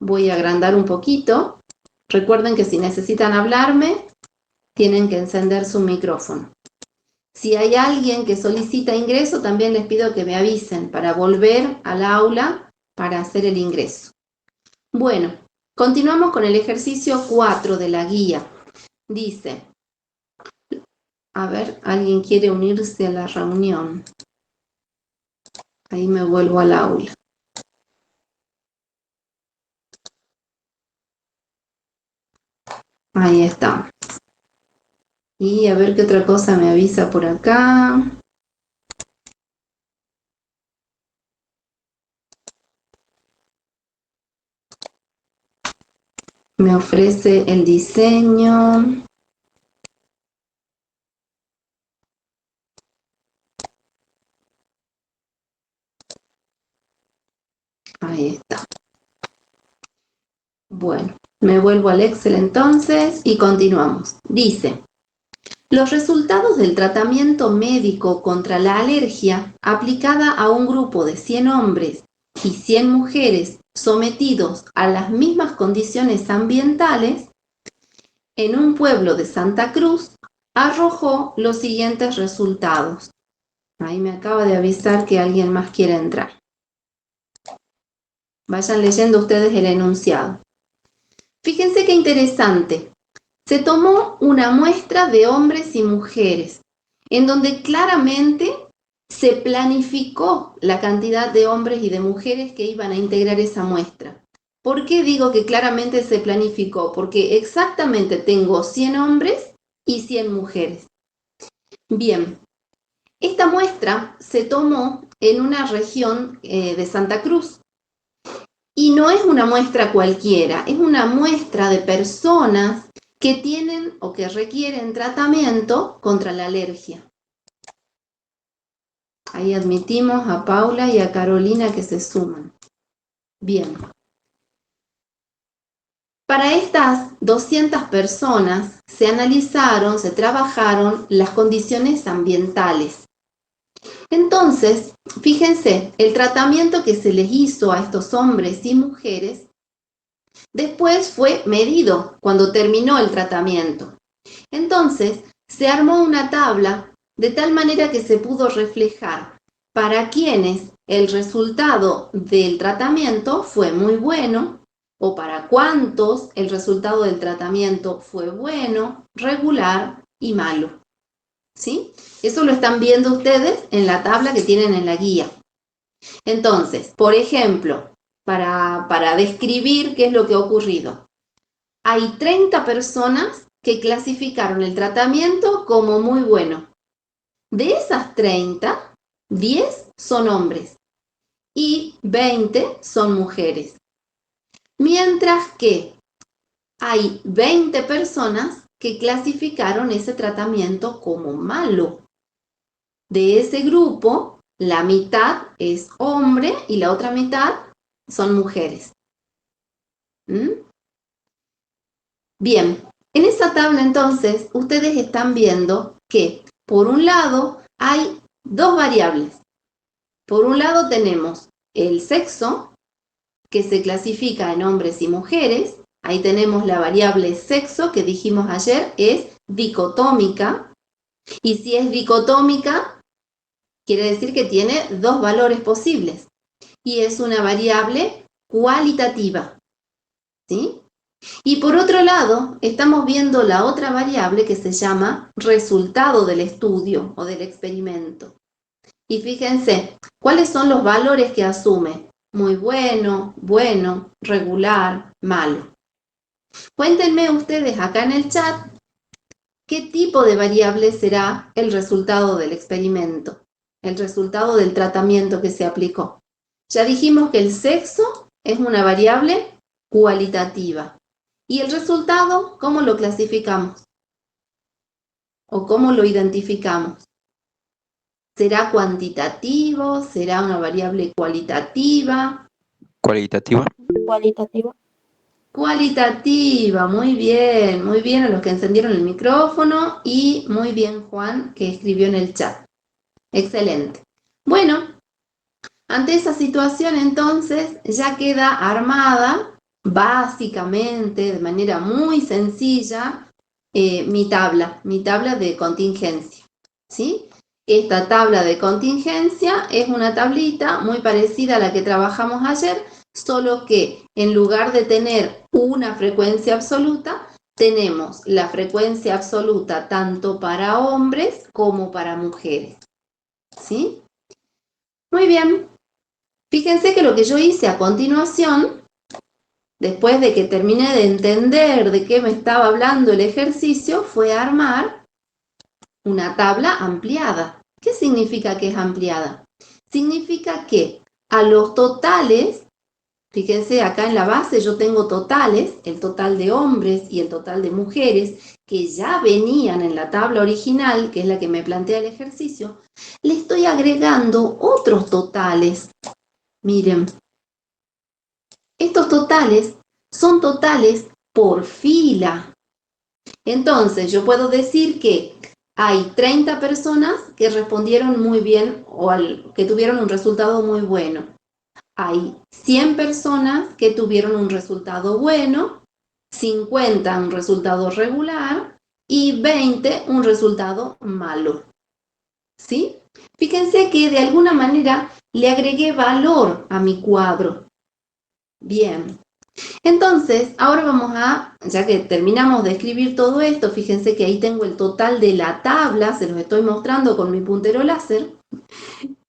voy a agrandar un poquito. Recuerden que si necesitan hablarme, tienen que encender su micrófono. Si hay alguien que solicita ingreso, también les pido que me avisen para volver al aula para hacer el ingreso. Bueno, continuamos con el ejercicio 4 de la guía. Dice, a ver, ¿alguien quiere unirse a la reunión? Ahí me vuelvo al aula. Ahí está. Y a ver qué otra cosa me avisa por acá. Me ofrece el diseño. Ahí está. Bueno, me vuelvo al Excel entonces y continuamos. Dice, los resultados del tratamiento médico contra la alergia aplicada a un grupo de 100 hombres y 100 mujeres sometidos a las mismas condiciones ambientales en un pueblo de Santa Cruz arrojó los siguientes resultados. Ahí me acaba de avisar que alguien más quiere entrar. Vayan leyendo ustedes el enunciado. Fíjense qué interesante. Se tomó una muestra de hombres y mujeres, en donde claramente se planificó la cantidad de hombres y de mujeres que iban a integrar esa muestra. ¿Por qué digo que claramente se planificó? Porque exactamente tengo 100 hombres y 100 mujeres. Bien, esta muestra se tomó en una región de Santa Cruz. Y no es una muestra cualquiera, es una muestra de personas que tienen o que requieren tratamiento contra la alergia. Ahí admitimos a Paula y a Carolina que se suman. Bien. Para estas 200 personas se analizaron, se trabajaron las condiciones ambientales. Entonces, fíjense, el tratamiento que se les hizo a estos hombres y mujeres después fue medido cuando terminó el tratamiento. Entonces, se armó una tabla de tal manera que se pudo reflejar para quienes el resultado del tratamiento fue muy bueno o para cuántos el resultado del tratamiento fue bueno, regular y malo. ¿Sí? Eso lo están viendo ustedes en la tabla que tienen en la guía. Entonces, por ejemplo, para describir qué es lo que ha ocurrido, hay 30 personas que clasificaron el tratamiento como muy bueno. De esas 30, 10 son hombres y 20 son mujeres. Mientras que hay 20 personas que clasificaron ese tratamiento como malo. De ese grupo, la mitad es hombre y la otra mitad son mujeres. Bien, en esa tabla entonces ustedes están viendo que por un lado hay dos variables. Por un lado tenemos el sexo, que se clasifica en hombres y mujeres. Ahí tenemos la variable sexo, que dijimos ayer, es dicotómica. Y si es dicotómica, quiere decir que tiene dos valores posibles. Y es una variable cualitativa. ¿Sí? Y por otro lado, estamos viendo la otra variable que se llama resultado del estudio o del experimento. Y fíjense, ¿cuáles son los valores que asume? Muy bueno, bueno, regular, malo. Cuéntenme ustedes acá en el chat qué tipo de variable será el resultado del experimento, el resultado del tratamiento que se aplicó. Ya dijimos que el sexo es una variable cualitativa. ¿Y el resultado cómo lo clasificamos? ¿O cómo lo identificamos? ¿Será cuantitativo? ¿Será una variable cualitativa? Cualitativa. Cualitativa. Cualitativa, muy bien a los que encendieron el micrófono y muy bien Juan que escribió en el chat. Excelente. Bueno, ante esa situación entonces ya queda armada básicamente, de manera muy sencilla, mi tabla de contingencia, ¿sí? Esta tabla de contingencia es una tablita muy parecida a la que trabajamos ayer, solo que en lugar de tener una frecuencia absoluta, tenemos la frecuencia absoluta tanto para hombres como para mujeres, ¿sí? Muy bien. Fíjense que lo que yo hice a continuación, después de que terminé de entender de qué me estaba hablando el ejercicio, fue armar una tabla ampliada. ¿Qué significa que es ampliada? Significa que a los totales, fíjense acá en la base yo tengo totales, el total de hombres y el total de mujeres, que ya venían en la tabla original, que es la que me plantea el ejercicio, le estoy agregando otros totales. Miren, estos totales son totales por fila. Entonces, yo puedo decir que hay 30 personas que respondieron muy bien o que tuvieron un resultado muy bueno. Hay 100 personas que tuvieron un resultado bueno, 50 un resultado regular y 20 un resultado malo. ¿Sí? Fíjense que de alguna manera le agregué valor a mi cuadro. Bien. Entonces, ahora vamos a, ya que terminamos de escribir todo esto, fíjense que ahí tengo el total de la tabla, se los estoy mostrando con mi puntero láser.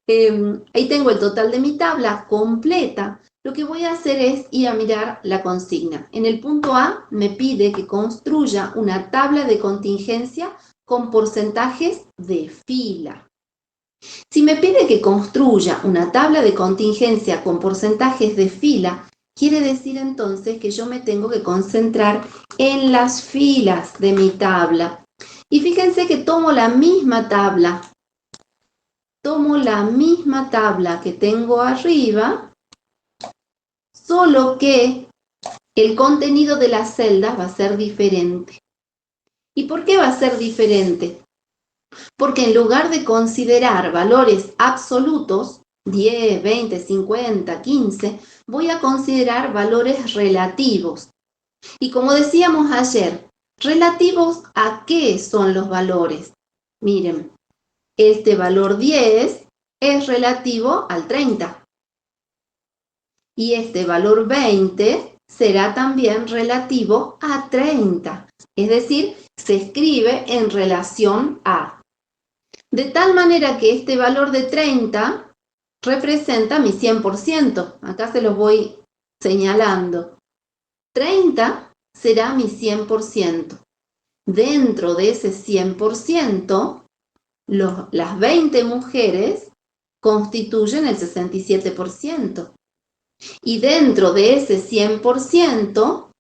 Ahí tengo el total de mi tabla completa. Lo que voy a hacer es ir a mirar la consigna. En el punto A me pide que construya una tabla de contingencia con porcentajes de fila. Si me pide que construya una tabla de contingencia con porcentajes de fila, quiere decir entonces que yo me tengo que concentrar en las filas de mi tabla. Y fíjense que tomo la misma tabla que tengo arriba, solo que el contenido de las celdas va a ser diferente. ¿Y por qué va a ser diferente? Porque en lugar de considerar valores absolutos, 10, 20, 50, 15, voy a considerar valores relativos. Y como decíamos ayer, ¿relativos a qué son los valores? Miren, este valor 10 es relativo al 30. Y este valor 20 será también relativo a 30. Es decir, se escribe en relación a. De tal manera que este valor de 30 representa mi 100%. Acá se los voy señalando. 30 será mi 100%. Dentro de ese 100%, las 20 mujeres constituyen el 67%. Y dentro de ese 100%,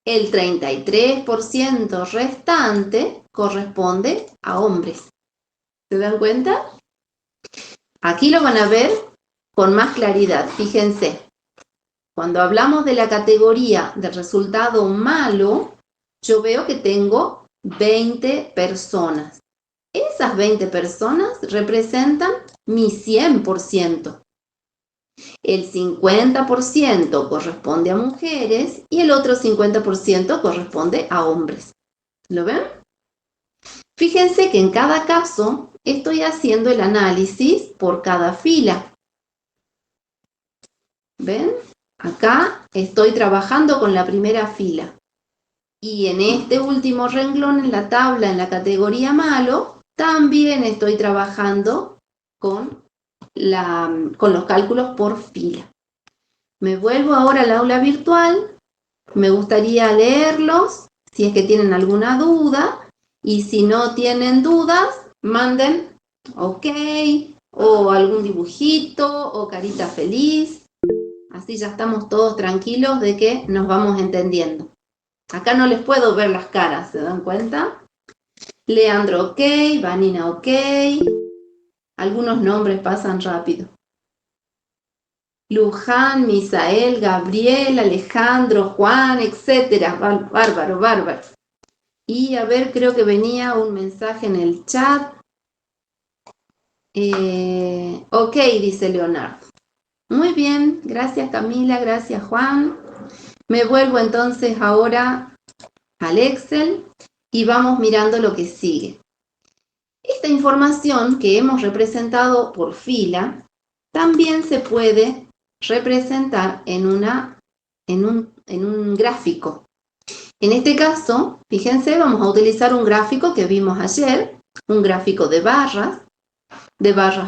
el 33% restante corresponde a hombres. ¿Se dan cuenta? Aquí lo van a ver con más claridad. Fíjense, cuando hablamos de la categoría de resultado malo, yo veo que tengo 20 personas. Esas 20 personas representan mi 100%. El 50% corresponde a mujeres y el otro 50% corresponde a hombres. ¿Lo ven? Fíjense que en cada caso estoy haciendo el análisis por cada fila. ¿Ven? Acá estoy trabajando con la primera fila. Y en este último renglón en la tabla, en la categoría malo, también estoy trabajando con los cálculos por fila. Me vuelvo ahora al aula virtual. Me gustaría leerlos, si es que tienen alguna duda. Y si no tienen dudas, manden ok, o algún dibujito, o carita feliz. Así ya estamos todos tranquilos de que nos vamos entendiendo. Acá no les puedo ver las caras, ¿se dan cuenta? Leandro ok, Vanina ok. Algunos nombres pasan rápido. Luján, Misael, Gabriel, Alejandro, Juan, etcétera. Bárbaro, bárbaro. Y a ver, creo que venía un mensaje en el chat. Ok, dice Leonardo. Muy bien, gracias Camila, gracias Juan. Me vuelvo entonces ahora al Excel y vamos mirando lo que sigue. Esta información que hemos representado por fila también se puede representar en un gráfico. En este caso, fíjense, vamos a utilizar un gráfico que vimos ayer, un gráfico de barras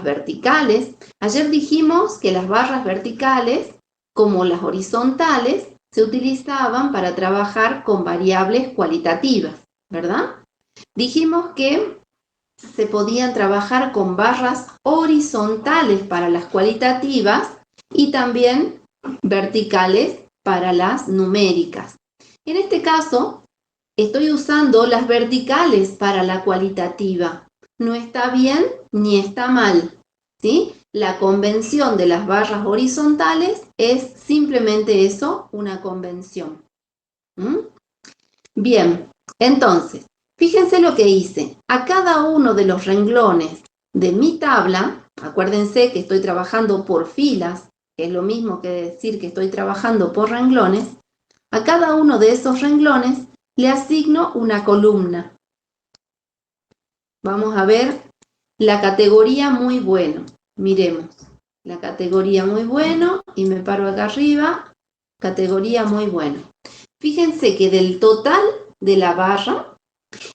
verticales. Ayer dijimos que las barras verticales, como las horizontales, se utilizaban para trabajar con variables cualitativas, ¿verdad? Dijimos que se podían trabajar con barras horizontales para las cualitativas y también verticales para las numéricas. En este caso, estoy usando las verticales para la cualitativa. No está bien ni está mal, ¿sí? La convención de las barras horizontales es simplemente eso, una convención. Bien, entonces, fíjense lo que hice. A cada uno de los renglones de mi tabla, acuérdense que estoy trabajando por filas, que es lo mismo que decir que estoy trabajando por renglones, a cada uno de esos renglones le asigno una columna. Vamos a ver la categoría muy bueno. Miremos, la categoría muy bueno y me paro acá arriba, categoría muy bueno. Fíjense que del total de la barra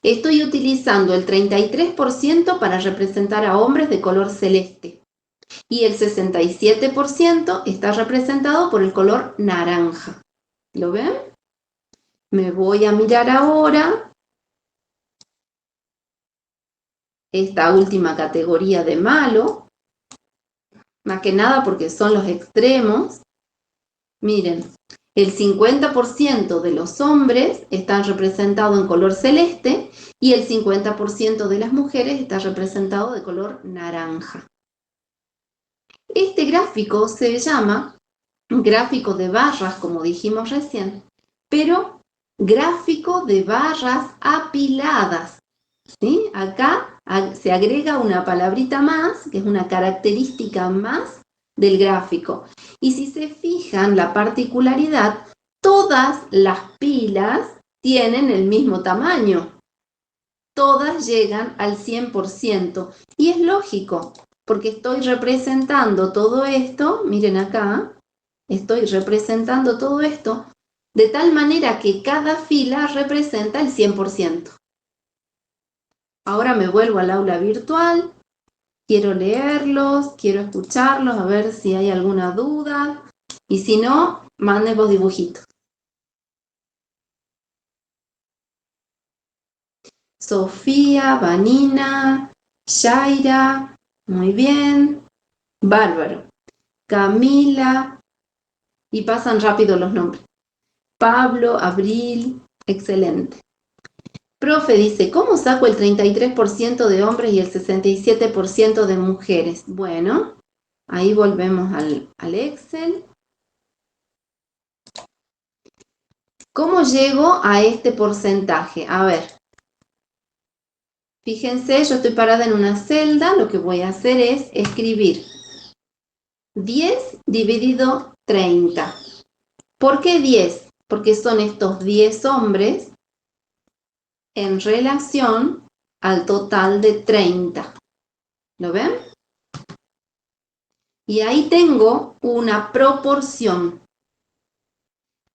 estoy utilizando el 33% para representar a hombres de color celeste y el 67% está representado por el color naranja. ¿Lo ven? Me voy a mirar ahora esta última categoría de malo, más que nada porque son los extremos. Miren, el 50% de los hombres están representados en color celeste y el 50% de las mujeres está representado de color naranja. Este gráfico se llama gráfico de barras, como dijimos recién, pero gráfico de barras apiladas. ¿Sí? Acá se agrega una palabrita más, que es una característica más del gráfico. Y si se fijan la particularidad, todas las pilas tienen el mismo tamaño. Todas llegan al 100%. Y es lógico, porque estoy representando todo esto, miren acá, estoy representando todo esto de tal manera que cada fila representa el 100%. Ahora me vuelvo al aula virtual, quiero leerlos, quiero escucharlos, a ver si hay alguna duda, y si no, manden los dibujitos. Sofía, Vanina, Shaira, muy bien, bárbaro. Camila, y pasan rápido los nombres. Pablo, Abril, excelente. Profe dice, ¿cómo saco el 33% de hombres y el 67% de mujeres? Bueno, ahí volvemos al Excel. ¿Cómo llego a este porcentaje? A ver, fíjense, yo estoy parada en una celda, lo que voy a hacer es escribir 10 dividido 30. ¿Por qué 10? Porque son estos 10 hombres en relación al total de 30. ¿Lo ven? Y ahí tengo una proporción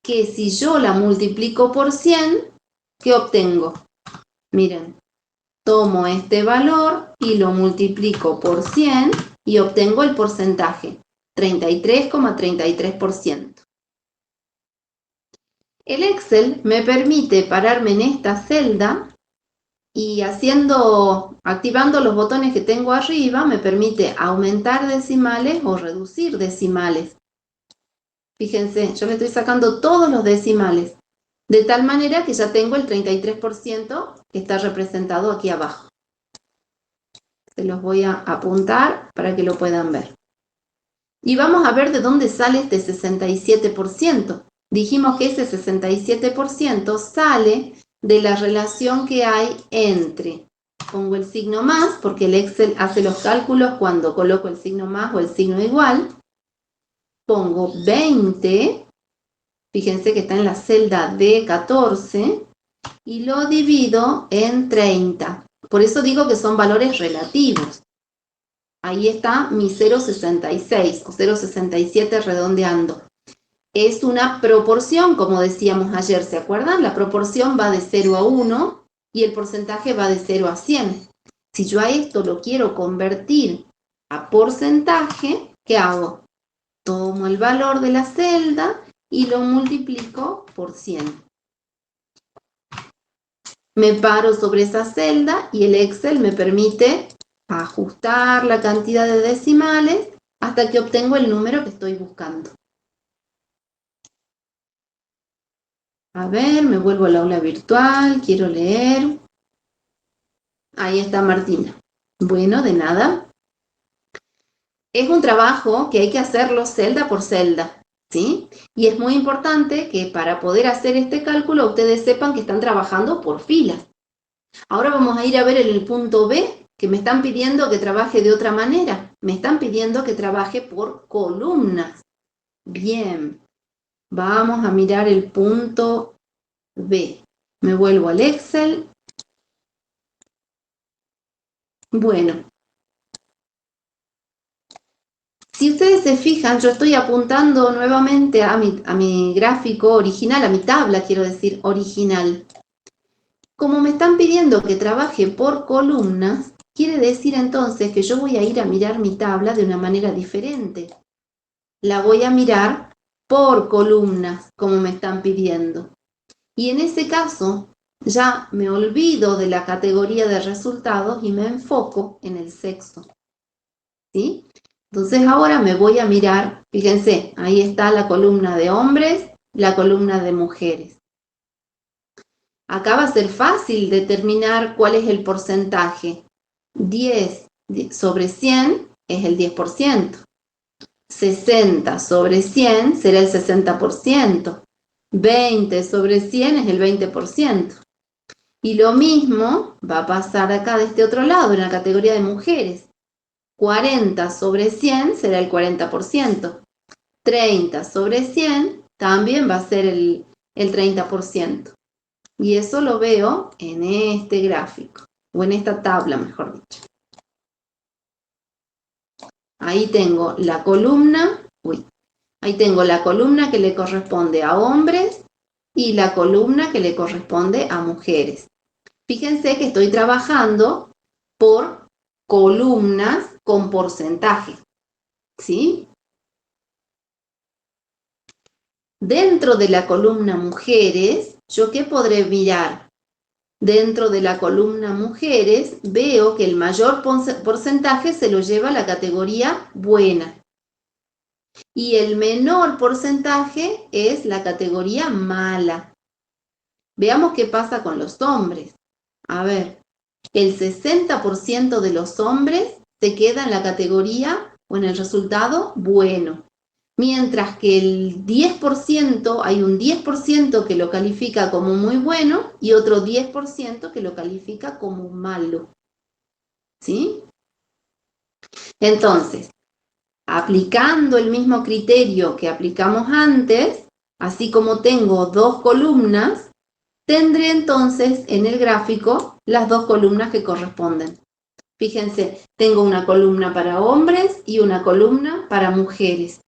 que si yo la multiplico por 100, ¿qué obtengo? Miren, tomo este valor y lo multiplico por 100 y obtengo el porcentaje, 33,33%. El Excel me permite pararme en esta celda y activando los botones que tengo arriba, me permite aumentar decimales o reducir decimales. Fíjense, yo le estoy sacando todos los decimales, de tal manera que ya tengo el 33% que está representado aquí abajo. Se los voy a apuntar para que lo puedan ver. Y vamos a ver de dónde sale este 67%. Dijimos que ese 67% sale de la relación que hay entre, pongo el signo más, porque el Excel hace los cálculos cuando coloco el signo más o el signo igual, pongo 20, Fíjense que está en la celda D14 y lo divido en 30. Por eso digo que son valores relativos. Ahí está mi 0,66 o 0,67 redondeando. Es una proporción, como decíamos ayer, ¿se acuerdan? La proporción va de 0 a 1 y el porcentaje va de 0 a 100. Si yo a esto lo quiero convertir a porcentaje, ¿qué hago? Tomo el valor de la celda y lo multiplico por 100. Me paro sobre esa celda y el Excel me permite ajustar la cantidad de decimales hasta que obtengo el número que estoy buscando. A ver, me vuelvo al aula virtual, quiero leer. Ahí está Martina. Bueno, de nada. Es un trabajo que hay que hacerlo celda por celda, ¿sí? Y es muy importante que para poder hacer este cálculo ustedes sepan que están trabajando por filas. Ahora vamos a ir a ver el punto B, que me están pidiendo que trabaje de otra manera. Me están pidiendo que trabaje por columnas. Bien, vamos a mirar el punto B. Me vuelvo al Excel. Bueno, si ustedes se fijan, yo estoy apuntando nuevamente a mi gráfico original, a mi tabla, quiero decir, original. Como me están pidiendo que trabaje por columnas, quiere decir entonces que yo voy a ir a mirar mi tabla de una manera diferente. La voy a mirar por columnas, como me están pidiendo. Y en ese caso, ya me olvido de la categoría de resultados y me enfoco en el sexo. ¿Sí? Entonces ahora me voy a mirar, fíjense, ahí está la columna de hombres, la columna de mujeres. Acá va a ser fácil determinar cuál es el porcentaje. 10 sobre 100 es el 10%. 60 sobre 100 será el 60%. 20 sobre 100 es el 20%. Y lo mismo va a pasar acá de este otro lado, en la categoría de mujeres. 40 sobre 100 será el 40%. 30 sobre 100 también va a ser el 30%. Y eso lo veo en este gráfico, o en esta tabla, mejor dicho. Ahí tengo la columna, ahí tengo la columna que le corresponde a hombres y la columna que le corresponde a mujeres. Fíjense que estoy trabajando por columnas con porcentaje, ¿sí? Dentro de la columna mujeres, ¿yo qué podré mirar? Dentro de la columna mujeres veo que el mayor porcentaje se lo lleva la categoría buena. Y el menor porcentaje es la categoría mala. Veamos qué pasa con los hombres. A ver, el 60% de los hombres se queda en la categoría o en el resultado bueno. Mientras que el 10%, hay un 10% que lo califica como muy bueno y otro 10% que lo califica como malo. ¿Sí? Entonces, aplicando el mismo criterio que aplicamos antes, así como tengo dos columnas, tendré entonces en el gráfico las dos columnas que corresponden. Fíjense, tengo una columna para hombres y una columna para mujeres.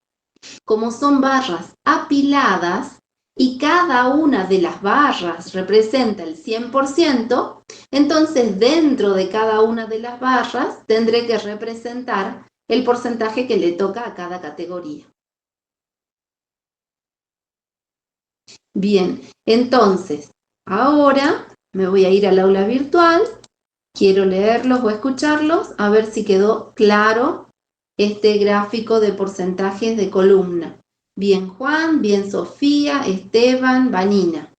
Como son barras apiladas y cada una de las barras representa el 100%, entonces dentro de cada una de las barras tendré que representar el porcentaje que le toca a cada categoría. Bien, entonces, ahora me voy a ir al aula virtual, quiero leerlos o escucharlos, a ver si quedó claro este gráfico de porcentajes de columna. Bien Juan, bien Sofía, Esteban, Vanina.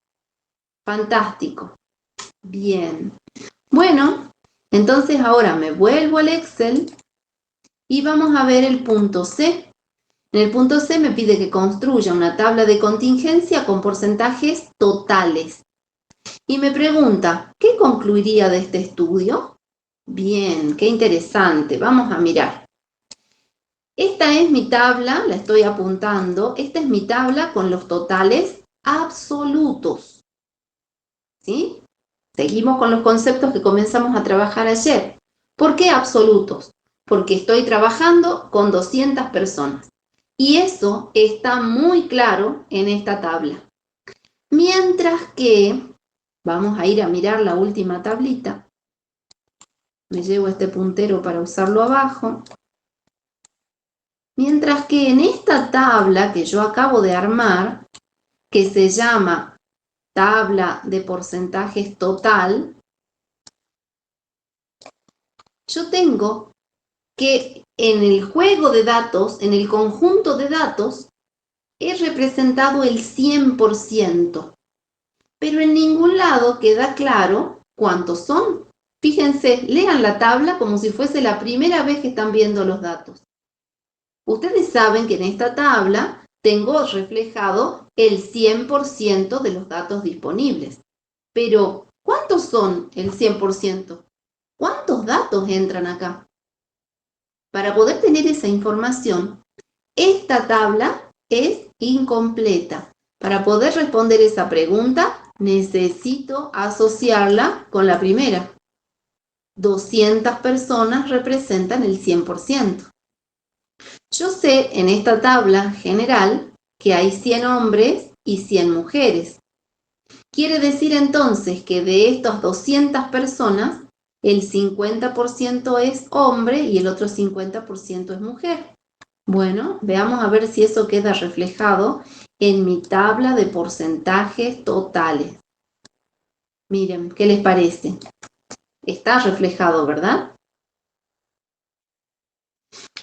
Fantástico. Bien. Bueno, entonces ahora me vuelvo al Excel y vamos a ver el punto C. En el punto C me pide que construya una tabla de contingencia con porcentajes totales. Y me pregunta, ¿qué concluiría de este estudio? Bien, qué interesante. Vamos a mirar. Esta es mi tabla, la estoy apuntando, esta es mi tabla con los totales absolutos. ¿Sí? Seguimos con los conceptos que comenzamos a trabajar ayer. ¿Por qué absolutos? Porque estoy trabajando con 200 personas. Y eso está muy claro en esta tabla. Mientras que, vamos a ir a mirar la última tablita. Me llevo este puntero para usarlo abajo. Mientras que en esta tabla que yo acabo de armar, que se llama tabla de porcentajes total, yo tengo que en el juego de datos, en el conjunto de datos, he representado el 100%, pero en ningún lado queda claro cuántos son. Fíjense, lean la tabla como si fuese la primera vez que están viendo los datos. Ustedes saben que en esta tabla tengo reflejado el 100% de los datos disponibles. Pero, ¿cuántos son el 100%? ¿Cuántos datos entran acá? Para poder tener esa información, esta tabla es incompleta. Para poder responder esa pregunta, necesito asociarla con la primera. 200 personas representan el 100%. Yo sé en esta tabla general que hay 100 hombres y 100 mujeres. Quiere decir entonces que de estas 200 personas, el 50% es hombre y el otro 50% es mujer. Bueno, veamos a ver si eso queda reflejado en mi tabla de porcentajes totales. Miren, ¿qué les parece? Está reflejado, ¿verdad?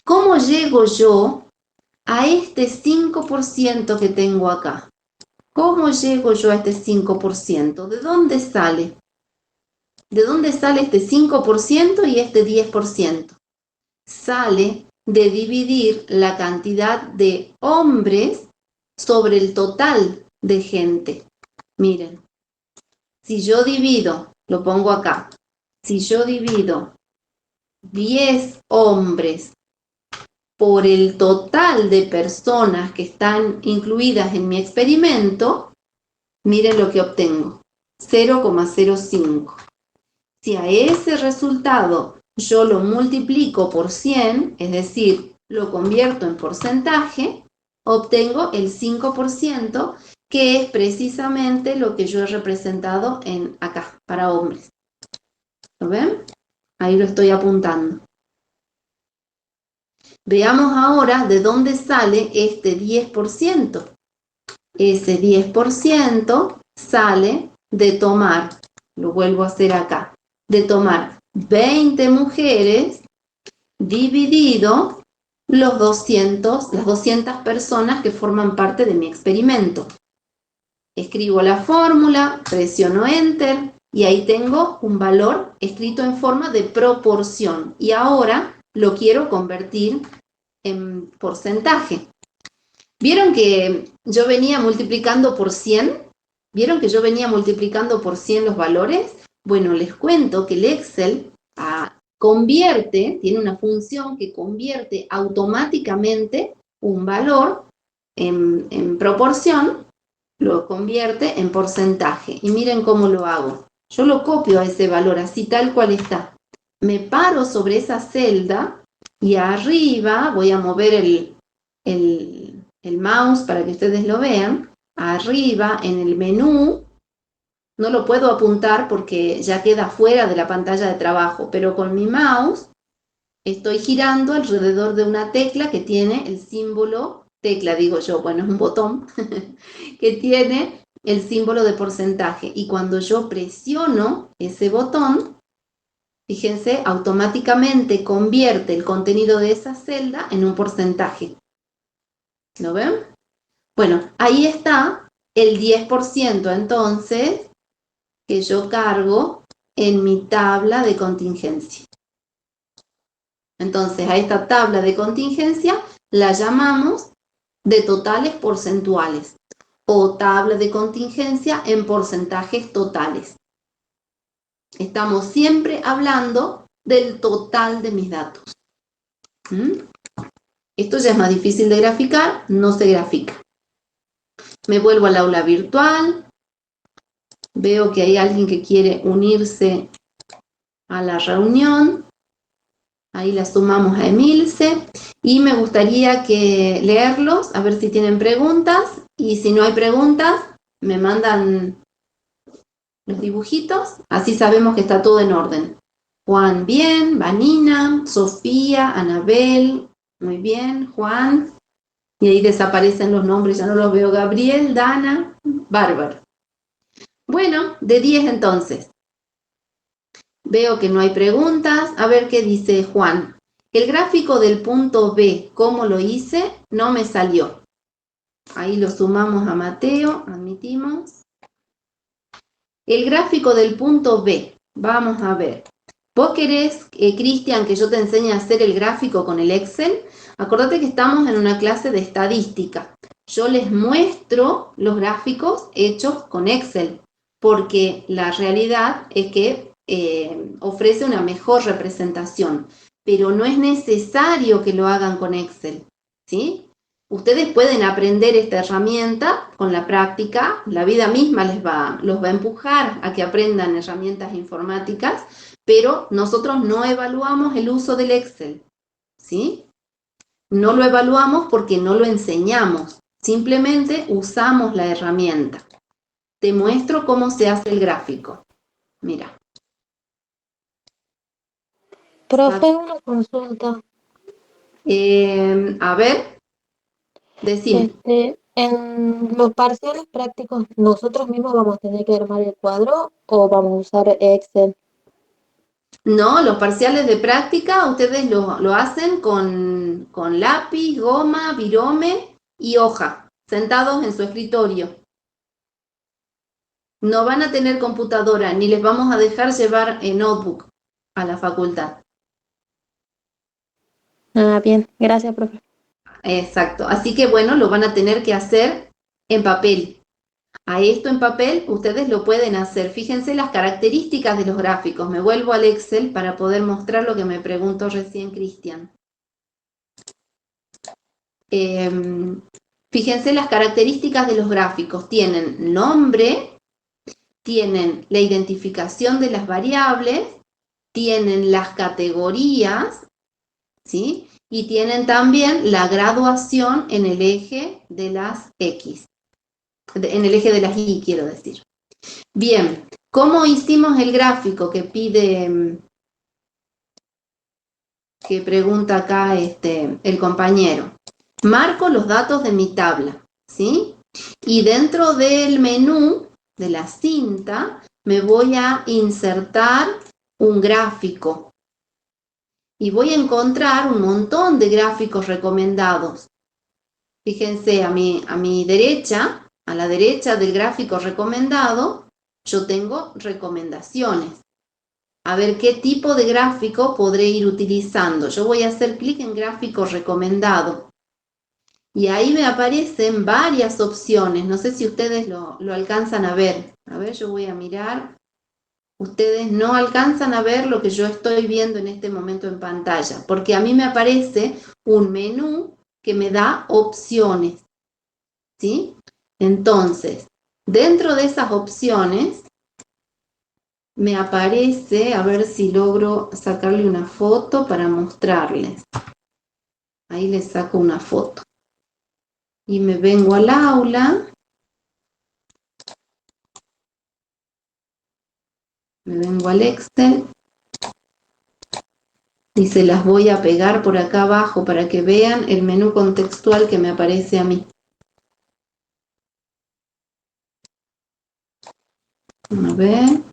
¿Cómo llego yo a este 5% que tengo acá? ¿Cómo llego yo a este 5%? ¿De dónde sale? ¿De dónde sale este 5% y este 10%? Sale de dividir la cantidad de hombres sobre el total de gente. Miren, si yo divido, lo pongo acá, si yo divido 10 hombres por el total de personas que están incluidas en mi experimento, miren lo que obtengo, 0,05. Si a ese resultado yo lo multiplico por 100, es decir, lo convierto en porcentaje, obtengo el 5%, que es precisamente lo que yo he representado acá, para hombres. ¿Lo ven? Ahí lo estoy apuntando. Veamos ahora de dónde sale este 10%. Ese 10% sale de tomar, lo vuelvo a hacer acá, de tomar 20 mujeres dividido las 200 personas que forman parte de mi experimento. Escribo la fórmula, presiono Enter y ahí tengo un valor escrito en forma de proporción. Y ahora lo quiero convertir en porcentaje. ¿Vieron que yo venía multiplicando por 100? ¿Vieron que yo venía multiplicando por 100 los valores? Bueno, les cuento que el Excel tiene una función que convierte automáticamente un valor en proporción, lo convierte en porcentaje. Y miren cómo lo hago. Yo lo copio a ese valor, así tal cual está. Me paro sobre esa celda y arriba voy a mover el mouse para que ustedes lo vean. Arriba en el menú, no lo puedo apuntar porque ya queda fuera de la pantalla de trabajo, pero con mi mouse estoy girando alrededor de una tecla que tiene el símbolo, tecla digo yo, bueno, es un botón, que tiene el símbolo de porcentaje. Y cuando yo presiono ese botón, fíjense, automáticamente convierte el contenido de esa celda en un porcentaje. ¿Lo ven? Bueno, ahí está el 10% entonces que yo cargo en mi tabla de contingencia. Entonces, a esta tabla de contingencia la llamamos de totales porcentuales o tabla de contingencia en porcentajes totales. Estamos siempre hablando del total de mis datos. Esto ya es más difícil de graficar, no se grafica. Me vuelvo al aula virtual. Veo que hay alguien que quiere unirse a la reunión. Ahí la sumamos a Emilce. Y me gustaría leerlos, a ver si tienen preguntas. Y si no hay preguntas, me mandan los dibujitos. Así sabemos que está todo en orden. Juan, bien. Vanina, Sofía, Anabel, muy bien. Juan. Y ahí desaparecen los nombres, ya no los veo. Gabriel, Dana, bárbaro. Bueno, de 10 entonces. Veo que no hay preguntas. A ver qué dice Juan. El gráfico del punto B, ¿cómo lo hice? No me salió. Ahí lo sumamos a Mateo, admitimos. El gráfico del punto B, vamos a ver. ¿Vos querés, Cristian, que yo te enseñe a hacer el gráfico con el Excel? Acordate que estamos en una clase de estadística. Yo les muestro los gráficos hechos con Excel, porque la realidad es que ofrece una mejor representación, pero no es necesario que lo hagan con Excel, ¿sí? Ustedes pueden aprender esta herramienta con la práctica, la vida misma los va a empujar a que aprendan herramientas informáticas, pero nosotros no evaluamos el uso del Excel, ¿sí? No lo evaluamos porque no lo enseñamos, simplemente usamos la herramienta. Te muestro cómo se hace el gráfico. Mira. Profe, una consulta. A ver, decime. En los parciales prácticos, ¿nosotros mismos vamos a tener que armar el cuadro o vamos a usar Excel? No, los parciales de práctica ustedes lo hacen con lápiz, goma, virome y hoja, sentados en su escritorio. No van a tener computadora, ni les vamos a dejar llevar notebook a la facultad. Ah, bien, gracias, profe. Exacto, así que bueno, lo van a tener que hacer en papel. A esto en papel ustedes lo pueden hacer. Fíjense las características de los gráficos. Me vuelvo al Excel para poder mostrar lo que me preguntó recién Cristian. Fíjense las características de los gráficos. Tienen nombre, tienen la identificación de las variables, tienen las categorías, ¿sí? Y tienen también la graduación en el eje de las X, en el eje de las Y, quiero decir. Bien, ¿cómo hicimos el gráfico que pregunta acá el compañero? Marco los datos de mi tabla, ¿sí? Y dentro del menú de la cinta me voy a insertar un gráfico. Y voy a encontrar un montón de gráficos recomendados. Fíjense, a mi derecha, a la derecha del gráfico recomendado, yo tengo recomendaciones. A ver qué tipo de gráfico podré ir utilizando. Yo voy a hacer clic en gráfico recomendado. Y ahí me aparecen varias opciones. No sé si ustedes lo alcanzan a ver. A ver, yo voy a mirar. Ustedes no alcanzan a ver lo que yo estoy viendo en este momento en pantalla, porque a mí me aparece un menú que me da opciones, ¿sí? Entonces, dentro de esas opciones, me aparece, a ver si logro sacarle una foto para mostrarles. Ahí les saco una foto. Y me vengo al aula. Me vengo al Excel. Y se las voy a pegar por acá abajo para que vean el menú contextual que me aparece a mí. A ver.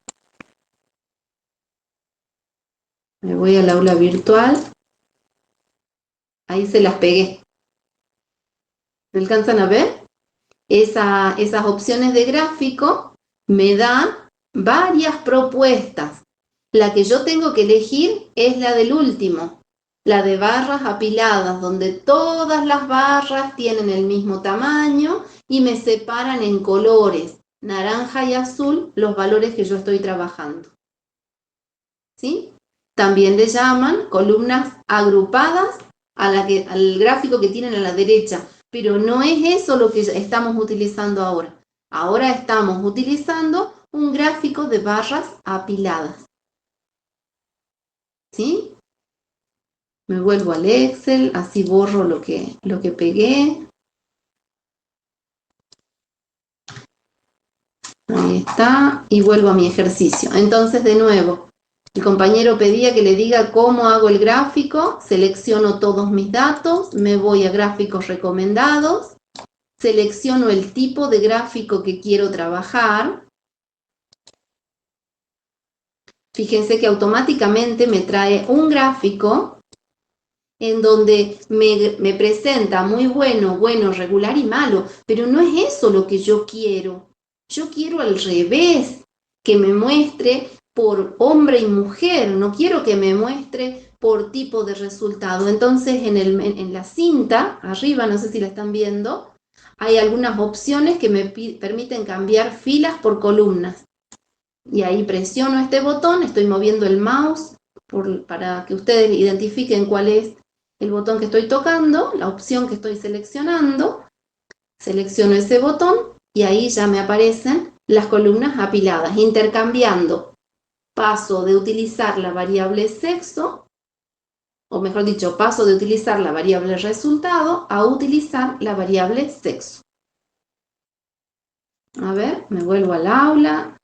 Me voy al aula virtual. Ahí se las pegué. ¿Me alcanzan a ver? Esas opciones de gráfico me dan varias propuestas. La que yo tengo que elegir es la del último, la de barras apiladas, donde todas las barras tienen el mismo tamaño y me separan en colores, naranja y azul, los valores que yo estoy trabajando. ¿Sí? También le llaman columnas agrupadas al gráfico que tienen a la derecha, pero no es eso lo que estamos utilizando ahora. Ahora estamos utilizando un gráfico de barras apiladas. ¿Sí? Me vuelvo al Excel, así borro lo que pegué. Ahí está, y vuelvo a mi ejercicio. Entonces, de nuevo, el compañero pedía que le diga cómo hago el gráfico, selecciono todos mis datos, me voy a gráficos recomendados, selecciono el tipo de gráfico que quiero trabajar. Fíjense que automáticamente me trae un gráfico en donde me presenta muy bueno, bueno, regular y malo, pero no es eso lo que yo quiero. Yo quiero al revés, que me muestre por hombre y mujer, no quiero que me muestre por tipo de resultado. Entonces en la cinta, arriba, no sé si la están viendo, hay algunas opciones que me permiten cambiar filas por columnas. Y ahí presiono este botón, estoy moviendo el mouse para que ustedes identifiquen cuál es el botón que estoy tocando, la opción que estoy seleccionando, selecciono ese botón y ahí ya me aparecen las columnas apiladas, intercambiando. Paso de utilizar la variable sexo, o mejor dicho, paso de utilizar la variable resultado a utilizar la variable sexo. A ver, me vuelvo al aula.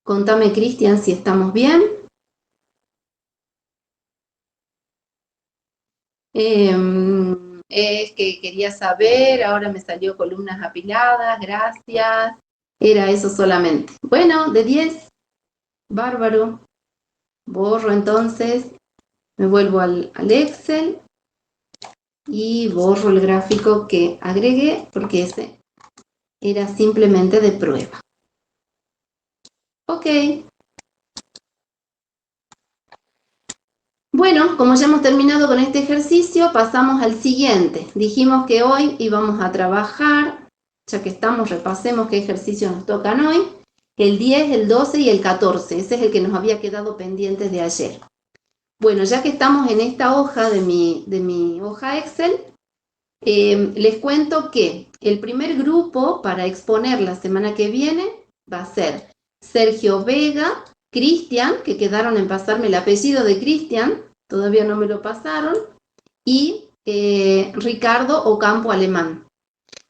Contame, Cristian, si estamos bien. Es que quería saber, ahora me salió columnas apiladas, gracias. Era eso solamente. Bueno, de 10, bárbaro. Borro entonces, me vuelvo al Excel y borro el gráfico que agregué porque ese era simplemente de prueba. Ok. Bueno, como ya hemos terminado con este ejercicio, pasamos al siguiente. Dijimos que hoy íbamos a trabajar, ya que estamos, repasemos qué ejercicios nos tocan hoy. El 10, el 12 y el 14. Ese es el que nos había quedado pendiente de ayer. Bueno, ya que estamos en esta hoja de mi hoja Excel, les cuento que el primer grupo para exponer la semana que viene va a ser Sergio Vega, Cristian, que quedaron en pasarme el apellido de Cristian, todavía no me lo pasaron, y Ricardo Ocampo Alemán.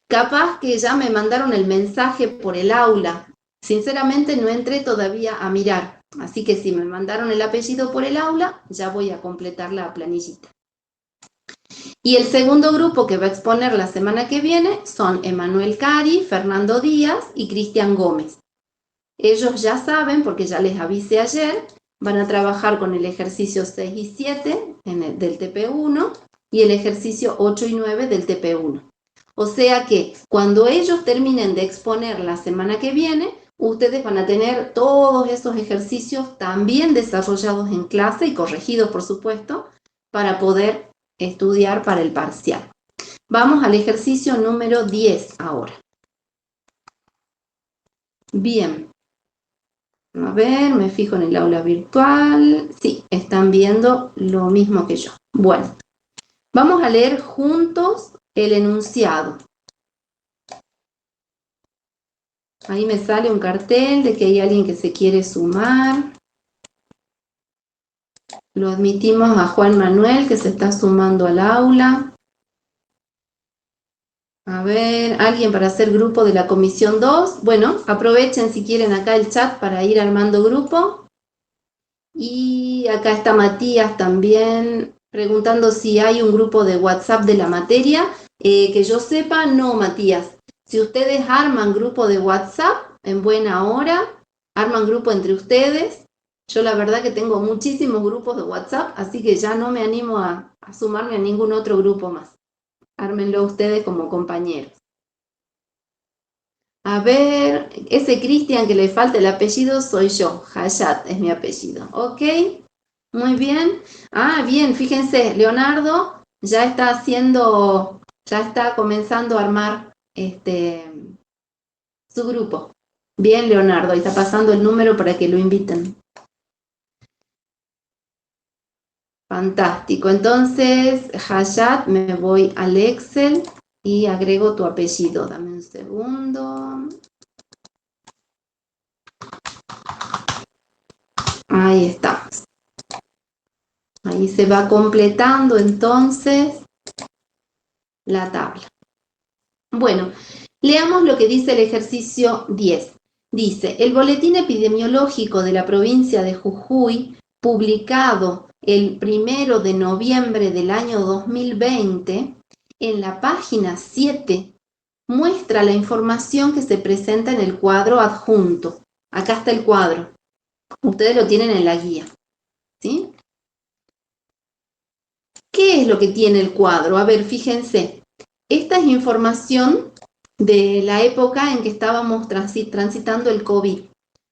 Capaz que ya me mandaron el mensaje por el aula. Sinceramente no entré todavía a mirar, así que si me mandaron el apellido por el aula, ya voy a completar la planillita. Y el segundo grupo que va a exponer la semana que viene son Emanuel Cari, Fernando Díaz y Cristian Gómez. Ellos ya saben, porque ya les avisé ayer, van a trabajar con el ejercicio 6 y 7 del TP1 y el ejercicio 8 y 9 del TP1. O sea que cuando ellos terminen de exponer la semana que viene, ustedes van a tener todos esos ejercicios también desarrollados en clase y corregidos, por supuesto, para poder estudiar para el parcial. Vamos al ejercicio número 10 ahora. Bien. A ver, me fijo en el aula virtual. Sí, están viendo lo mismo que yo. Bueno, vamos a leer juntos el enunciado. Ahí me sale un cartel de que hay alguien que se quiere sumar. Lo admitimos a Juan Manuel, que se está sumando al aula. A ver, ¿alguien para hacer grupo de la comisión 2? Bueno, aprovechen si quieren acá el chat para ir armando grupo. Y acá está Matías también preguntando si hay un grupo de WhatsApp de la materia. Que yo sepa, no, Matías. Si ustedes arman grupo de WhatsApp en buena hora, arman grupo entre ustedes. Yo la verdad que tengo muchísimos grupos de WhatsApp, así que ya no me animo a sumarme a ningún otro grupo más. Ármenlo ustedes como compañeros. A ver, ese Cristian que le falta el apellido soy yo. Hayat es mi apellido. Ok, muy bien. Ah, bien, fíjense, Leonardo ya está comenzando a armar su grupo. Bien, Leonardo, y está pasando el número para que lo inviten. Fantástico. Entonces, Hayat, me voy al Excel y agrego tu apellido. Dame un segundo. Ahí estamos. Ahí se va completando entonces la tabla. Bueno, leamos lo que dice el ejercicio 10. Dice, el boletín epidemiológico de la provincia de Jujuy, publicado el 1 de noviembre del año 2020, en la página 7, muestra la información que se presenta en el cuadro adjunto. Acá está el cuadro. Ustedes lo tienen en la guía, ¿sí? ¿Qué es lo que tiene el cuadro? A ver, fíjense. Esta es información de la época en que estábamos transitando el COVID.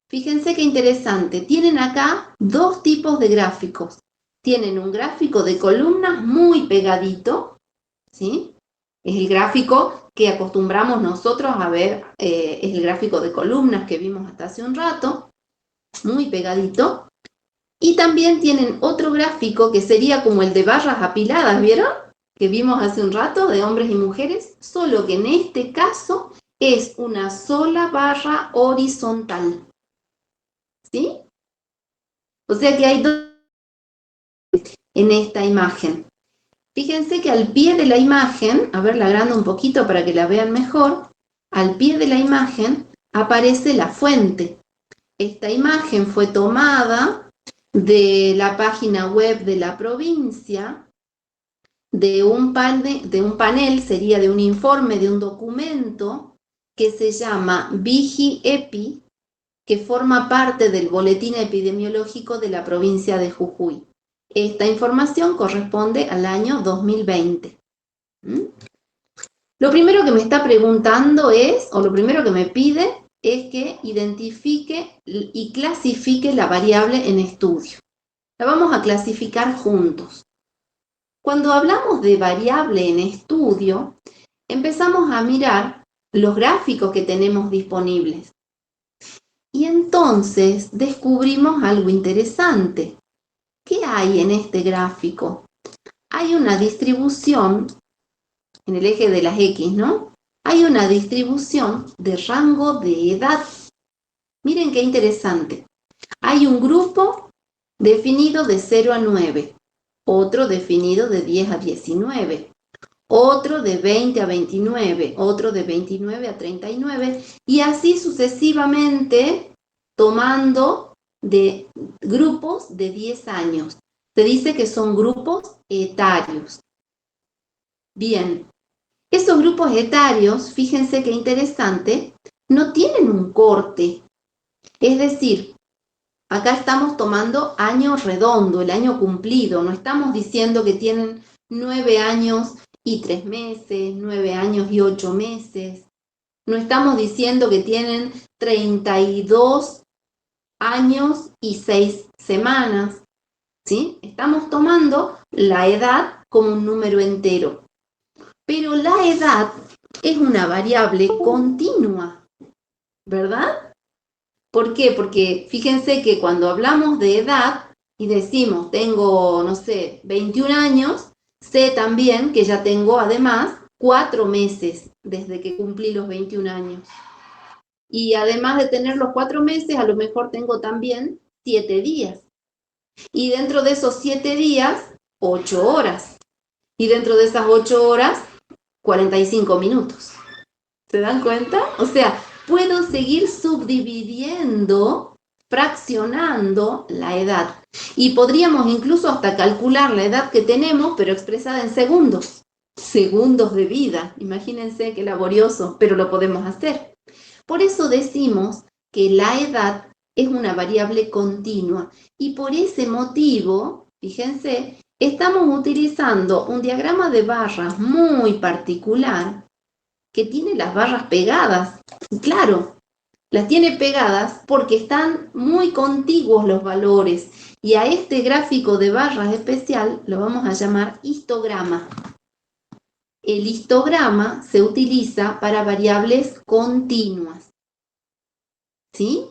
Fíjense qué interesante. Tienen acá dos tipos de gráficos. Tienen un gráfico de columnas muy pegadito, ¿sí? Es el gráfico que acostumbramos nosotros a ver, es el gráfico de columnas que vimos hasta hace un rato, muy pegadito. Y también tienen otro gráfico que sería como el de barras apiladas, ¿vieron? Que vimos hace un rato de hombres y mujeres, solo que en este caso es una sola barra horizontal. ¿Sí? O sea que hay dos en esta imagen. Fíjense que al pie de la imagen, a ver, la agrando un poquito para que la vean mejor, al pie de la imagen aparece la fuente. Esta imagen fue tomada de la página web de la provincia, de un panel, sería de un informe, de un documento que se llama VIGI-EPI, que forma parte del boletín epidemiológico de la provincia de Jujuy. Esta información corresponde al año 2020. Lo primero que me está preguntando es, o lo primero que me pide, es que identifique y clasifique la variable en estudio. La vamos a clasificar juntos. Cuando hablamos de variable en estudio, empezamos a mirar los gráficos que tenemos disponibles. Y entonces descubrimos algo interesante. ¿Qué hay en este gráfico? Hay una distribución, en el eje de las X, ¿no? Hay una distribución de rango de edad. Miren qué interesante. Hay un grupo definido de 0 a 9, otro definido de 10 a 19, otro de 20 a 29, otro de 29 a 39, y así sucesivamente tomando de grupos de 10 años. Se dice que son grupos etarios. Bien, esos grupos etarios, fíjense qué interesante, no tienen un corte. Es decir, acá estamos tomando año redondo, el año cumplido. No estamos diciendo que tienen 9 años y 3 meses, 9 años y 8 meses. No estamos diciendo que tienen 32 años y 6 semanas. ¿Sí? Estamos tomando la edad como un número entero. Pero la edad es una variable continua, ¿verdad? ¿Por qué? Porque fíjense que cuando hablamos de edad y decimos tengo, no sé, 21 años, sé también que ya tengo además 4 meses desde que cumplí los 21 años. Y además de tener los 4 meses, a lo mejor tengo también 7 días. Y dentro de esos 7 días, 8 horas. Y dentro de esas 8 horas, 45 minutos. ¿Se dan cuenta? O sea, puedo seguir subdividiendo, fraccionando la edad. Y podríamos incluso hasta calcular la edad que tenemos, pero expresada en segundos. Segundos de vida. Imagínense qué laborioso, pero lo podemos hacer. Por eso decimos que la edad es una variable continua. Y por ese motivo, fíjense, estamos utilizando un diagrama de barras muy particular que tiene las barras pegadas. Claro, las tiene pegadas porque están muy contiguos los valores. Y a este gráfico de barras especial lo vamos a llamar histograma. El histograma se utiliza para variables continuas. ¿Sí?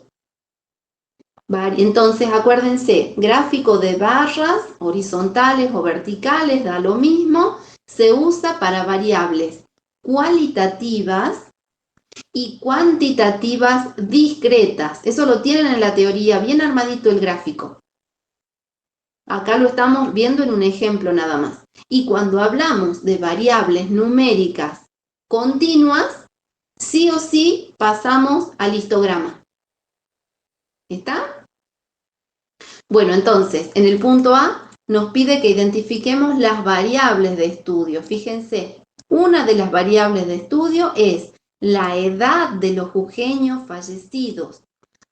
Entonces, acuérdense, gráfico de barras horizontales o verticales, da lo mismo, se usa para variables cualitativas y cuantitativas discretas. Eso lo tienen en la teoría, bien armadito el gráfico. Acá lo estamos viendo en un ejemplo nada más. Y cuando hablamos de variables numéricas continuas, sí o sí pasamos al histograma. ¿Está? Bueno, entonces, en el punto A nos pide que identifiquemos las variables de estudio. Fíjense, una de las variables de estudio es la edad de los jujeños fallecidos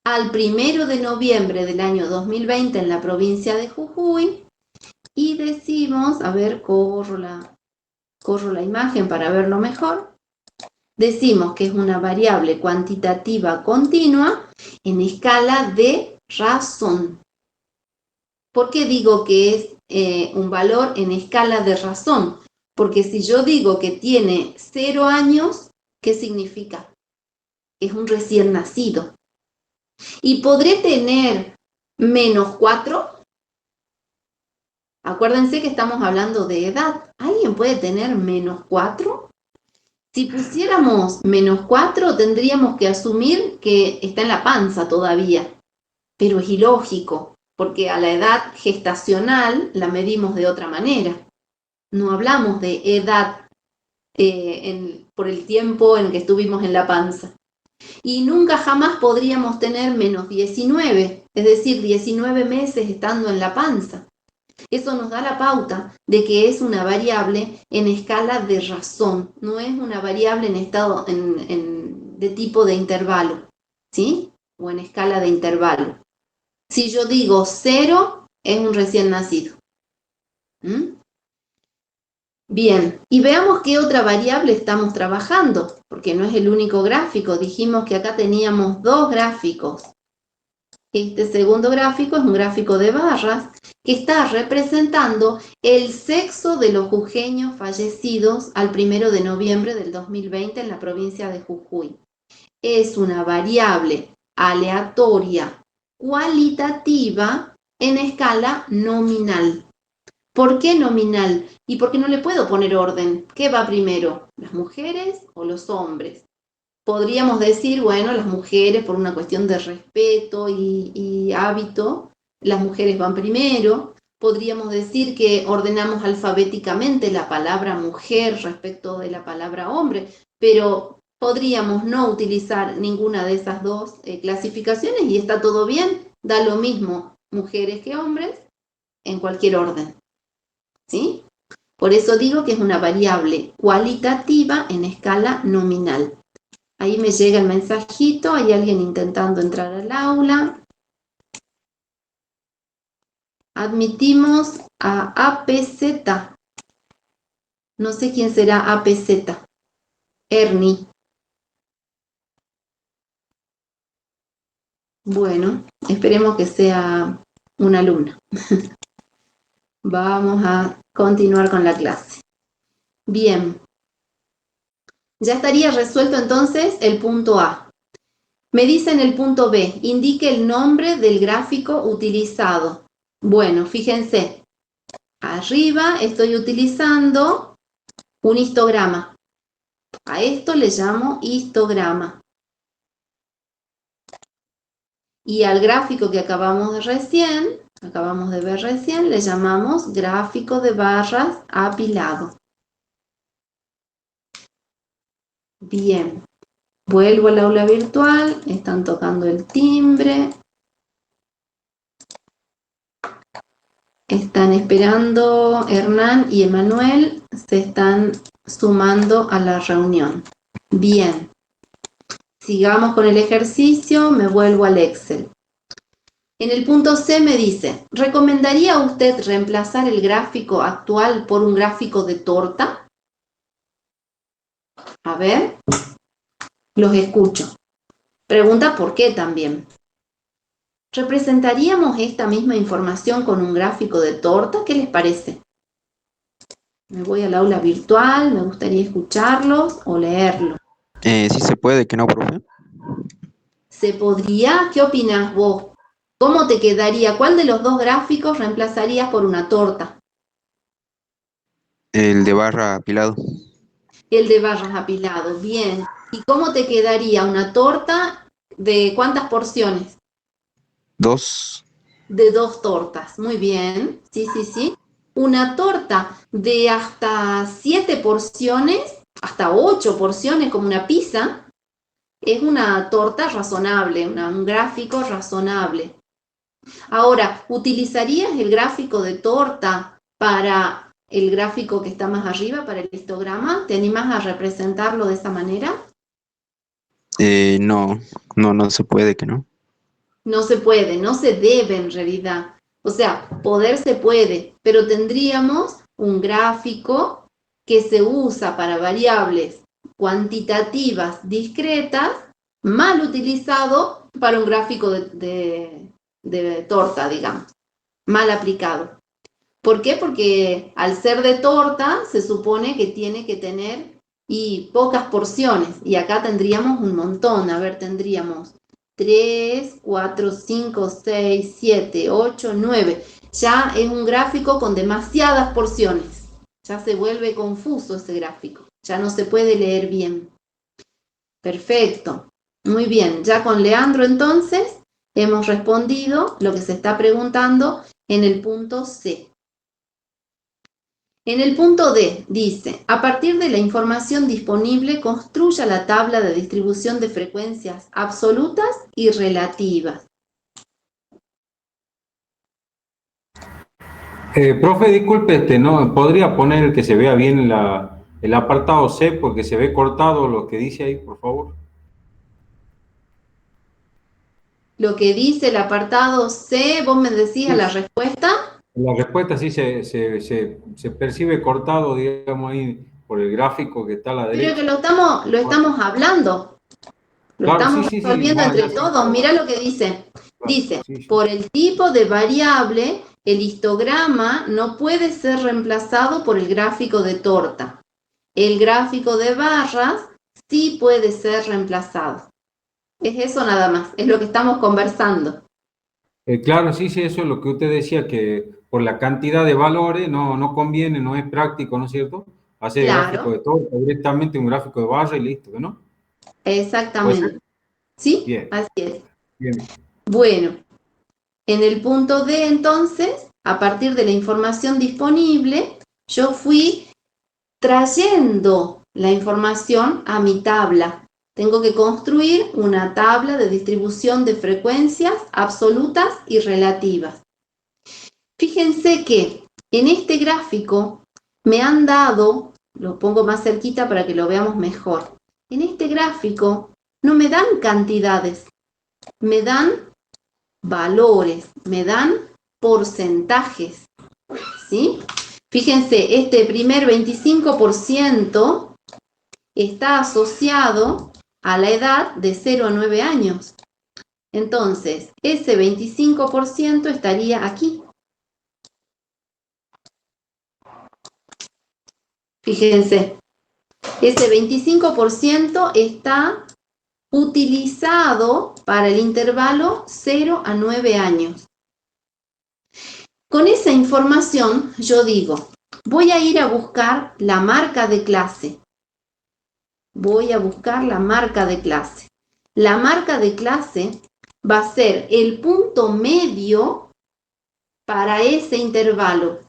al 1 de noviembre del año 2020 en la provincia de Jujuy. Y decimos, a ver, corro la imagen para verlo mejor. Decimos que es una variable cuantitativa continua en escala de razón. ¿Por qué digo que es un valor en escala de razón? Porque si yo digo que tiene 0 años, ¿qué significa? Es un recién nacido. ¿Y podré tener -4? Acuérdense que estamos hablando de edad. ¿Alguien puede tener -4? Si pusiéramos -4, tendríamos que asumir que está en la panza todavía. Pero es ilógico, porque a la edad gestacional la medimos de otra manera. No hablamos de edad por el tiempo en que estuvimos en la panza. Y nunca jamás podríamos tener -19, es decir, 19 meses estando en la panza. Eso nos da la pauta de que es una variable en escala de razón, no es una variable en estado de tipo de intervalo, ¿sí? O en escala de intervalo. Si yo digo 0, es un recién nacido. ¿Mm? Bien, y veamos qué otra variable estamos trabajando, porque no es el único gráfico. Dijimos que acá teníamos 2 gráficos. Este segundo gráfico es un gráfico de barras que está representando el sexo de los jujeños fallecidos al 1 de noviembre del 2020 en la provincia de Jujuy. Es una variable aleatoria cualitativa en escala nominal. ¿Por qué nominal? Y porque no le puedo poner orden. ¿Qué va primero? ¿Las mujeres o los hombres? Podríamos decir, bueno, las mujeres por una cuestión de respeto y hábito, las mujeres van primero. Podríamos decir que ordenamos alfabéticamente la palabra mujer respecto de la palabra hombre, pero podríamos no utilizar ninguna de esas dos clasificaciones y está todo bien, da lo mismo mujeres que hombres en cualquier orden. ¿Sí? Por eso digo que es una variable cualitativa en escala nominal. Ahí me llega el mensajito, hay alguien intentando entrar al aula. Admitimos a APZ. No sé quién será APZ. Ernie. Bueno, esperemos que sea una alumna. Vamos a continuar con la clase. Bien. Ya estaría resuelto entonces el punto A. Me dice en el punto B, indique el nombre del gráfico utilizado. Bueno, fíjense, arriba estoy utilizando un histograma. A esto le llamo histograma. Y al gráfico que acabamos de ver recién, le llamamos gráfico de barras apilado. Bien, vuelvo al aula virtual, están tocando el timbre. Están esperando, Hernán y Emanuel se están sumando a la reunión. Bien, sigamos con el ejercicio, me vuelvo al Excel. En el punto C me dice, ¿recomendaría usted reemplazar el gráfico actual por un gráfico de torta? A ver, los escucho. Pregunta por qué también. ¿Representaríamos esta misma información con un gráfico de torta? ¿Qué les parece? Me voy al aula virtual, me gustaría escucharlos o leerlo. Sí se puede, ¿que no, profe? ¿Se podría? ¿Qué opinas vos? ¿Cómo te quedaría? ¿Cuál de los dos gráficos reemplazarías por una torta? El de barra apilado. El de barras apilado, bien. ¿Y cómo te quedaría una torta de cuántas porciones? 2. De 2 tortas, muy bien, sí, sí, sí. Una torta de hasta 7 porciones, hasta 8 porciones como una pizza, es una torta razonable, un gráfico razonable. Ahora, ¿utilizarías el gráfico de torta para el gráfico que está más arriba, para el histograma? ¿Te animas a representarlo de esa manera? No, no se puede, que no. No se puede, no se debe en realidad. O sea, poder se puede, pero tendríamos un gráfico que se usa para variables cuantitativas discretas, mal utilizado para un gráfico de torta, digamos, mal aplicado. ¿Por qué? Porque al ser de torta se supone que tiene que tener pocas porciones, y acá tendríamos un montón. A ver, tendríamos 3, 4, 5, 6, 7, 8, 9. Ya es un gráfico con demasiadas porciones. Ya se vuelve confuso ese gráfico. Ya no se puede leer bien. Perfecto. Muy bien. Ya con Leandro entonces hemos respondido lo que se está preguntando en el punto C. En el punto D dice, a partir de la información disponible, construya la tabla de distribución de frecuencias absolutas y relativas. Profe, disculpe, ¿no podría poner que se vea bien el apartado C porque se ve cortado lo que dice ahí, por favor? Lo que dice el apartado C, vos me decís a Sí, la respuesta, la respuesta sí se percibe cortado, digamos, ahí por el gráfico que está a la pero que derecha. lo estamos hablando, lo Claro, estamos sí, resolviendo entre ya sí, todos. Mirá lo que dice. claro, Dice, sí. por el tipo de variable, el histograma no puede ser reemplazado por el gráfico de torta. El gráfico de barras sí puede ser reemplazado. Es eso nada más, es lo que estamos conversando. Claro, sí, eso es lo que usted decía, que por la cantidad de valores no conviene, no es práctico, ¿no es cierto? Hacer gráfico Claro, de todo, directamente un gráfico de barra y listo, ¿no? Pues exactamente. ¿Sí? bien, Así es. bien. Bueno, en el punto D entonces, a partir de la información disponible, yo fui trayendo la información a mi tabla. Tengo que construir una tabla de distribución de frecuencias absolutas y relativas. Fíjense que en este gráfico me han dado, lo pongo más cerquita para que lo veamos mejor. En este gráfico no me dan cantidades, me dan valores, me dan porcentajes, ¿sí? Fíjense, este primer 25% está asociado a la edad de 0 a 9 años. Entonces, ese 25% estaría aquí. Fíjense, ese 25% está utilizado para el intervalo 0 a 9 años. Con esa información yo digo, voy a ir a buscar la marca de clase. Voy a buscar la marca de clase. La marca de clase va a ser el punto medio para ese intervalo.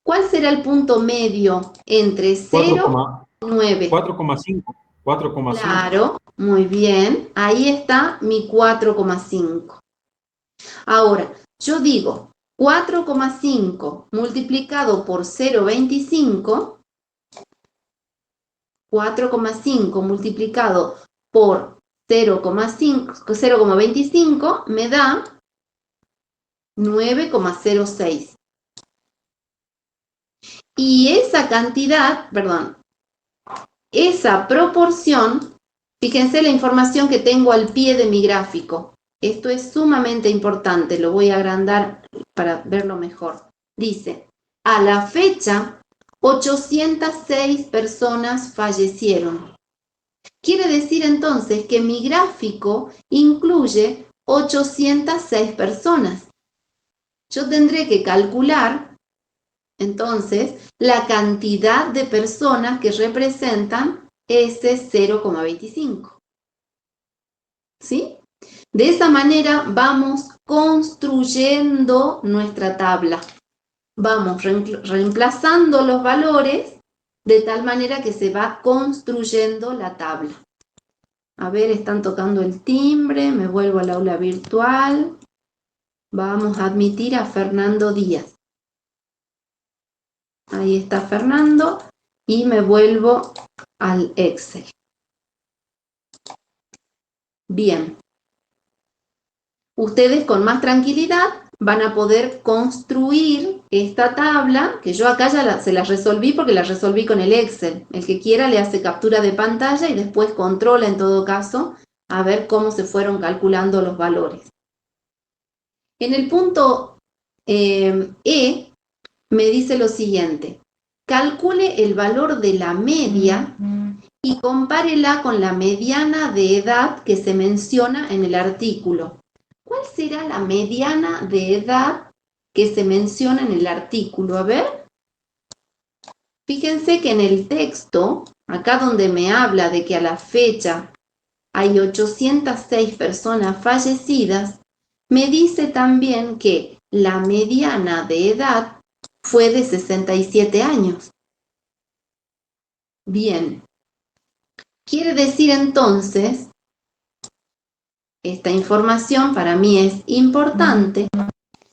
¿Cuál será el punto medio entre 0 y 9? 4,5. 4,5. Claro, muy bien. Ahí está mi 4,5. Ahora, yo digo 4,5 multiplicado por 0,25, 4,5 multiplicado por 0,25 me da 9,06. Y esa cantidad, perdón, esa proporción, fíjense la información que tengo al pie de mi gráfico. Esto es sumamente importante, lo voy a agrandar para verlo mejor. Dice, a la fecha, 806 personas fallecieron. Quiere decir entonces que mi gráfico incluye 806 personas. Yo tendré que calcular, entonces, la cantidad de personas que representan ese 0,25. ¿Sí? De esa manera vamos construyendo nuestra tabla. Vamos reemplazando los valores de tal manera que se va construyendo la tabla. A ver, están tocando el timbre, me vuelvo al aula virtual. Vamos a admitir a Fernando Díaz. Ahí está Fernando y me vuelvo al Excel. Bien. Ustedes con más tranquilidad van a poder construir esta tabla, que yo acá ya se la resolví porque la resolví con el Excel. El que quiera le hace captura de pantalla y después controla en todo caso a ver cómo se fueron calculando los valores. En el punto E me dice lo siguiente: calcule el valor de la media y compárela con la mediana de edad que se menciona en el artículo. ¿Cuál será la mediana de edad que se menciona en el artículo? A ver. Fíjense que en el texto, acá donde me habla de que a la fecha hay 806 personas fallecidas, me dice también que la mediana de edad fue de 67 años. Bien. Quiere decir entonces, esta información para mí es importante,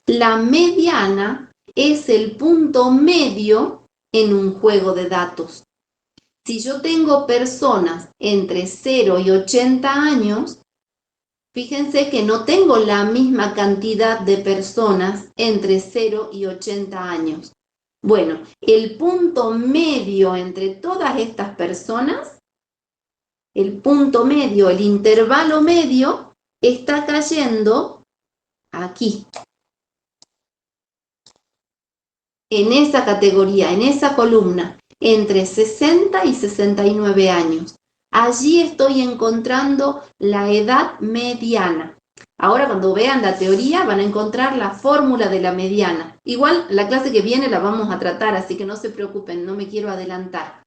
la mediana es el punto medio en un juego de datos. Si yo tengo personas entre 0 y 80 años, fíjense que no tengo la misma cantidad de personas entre 0 y 80 años. Bueno, el punto medio entre todas estas personas, el punto medio, el intervalo medio, está cayendo aquí. En esa categoría, en esa columna, entre 60 y 69 años. Allí estoy encontrando la edad mediana. Ahora cuando vean la teoría van a encontrar la fórmula de la mediana. Igual la clase que viene la vamos a tratar, así que no se preocupen, no me quiero adelantar.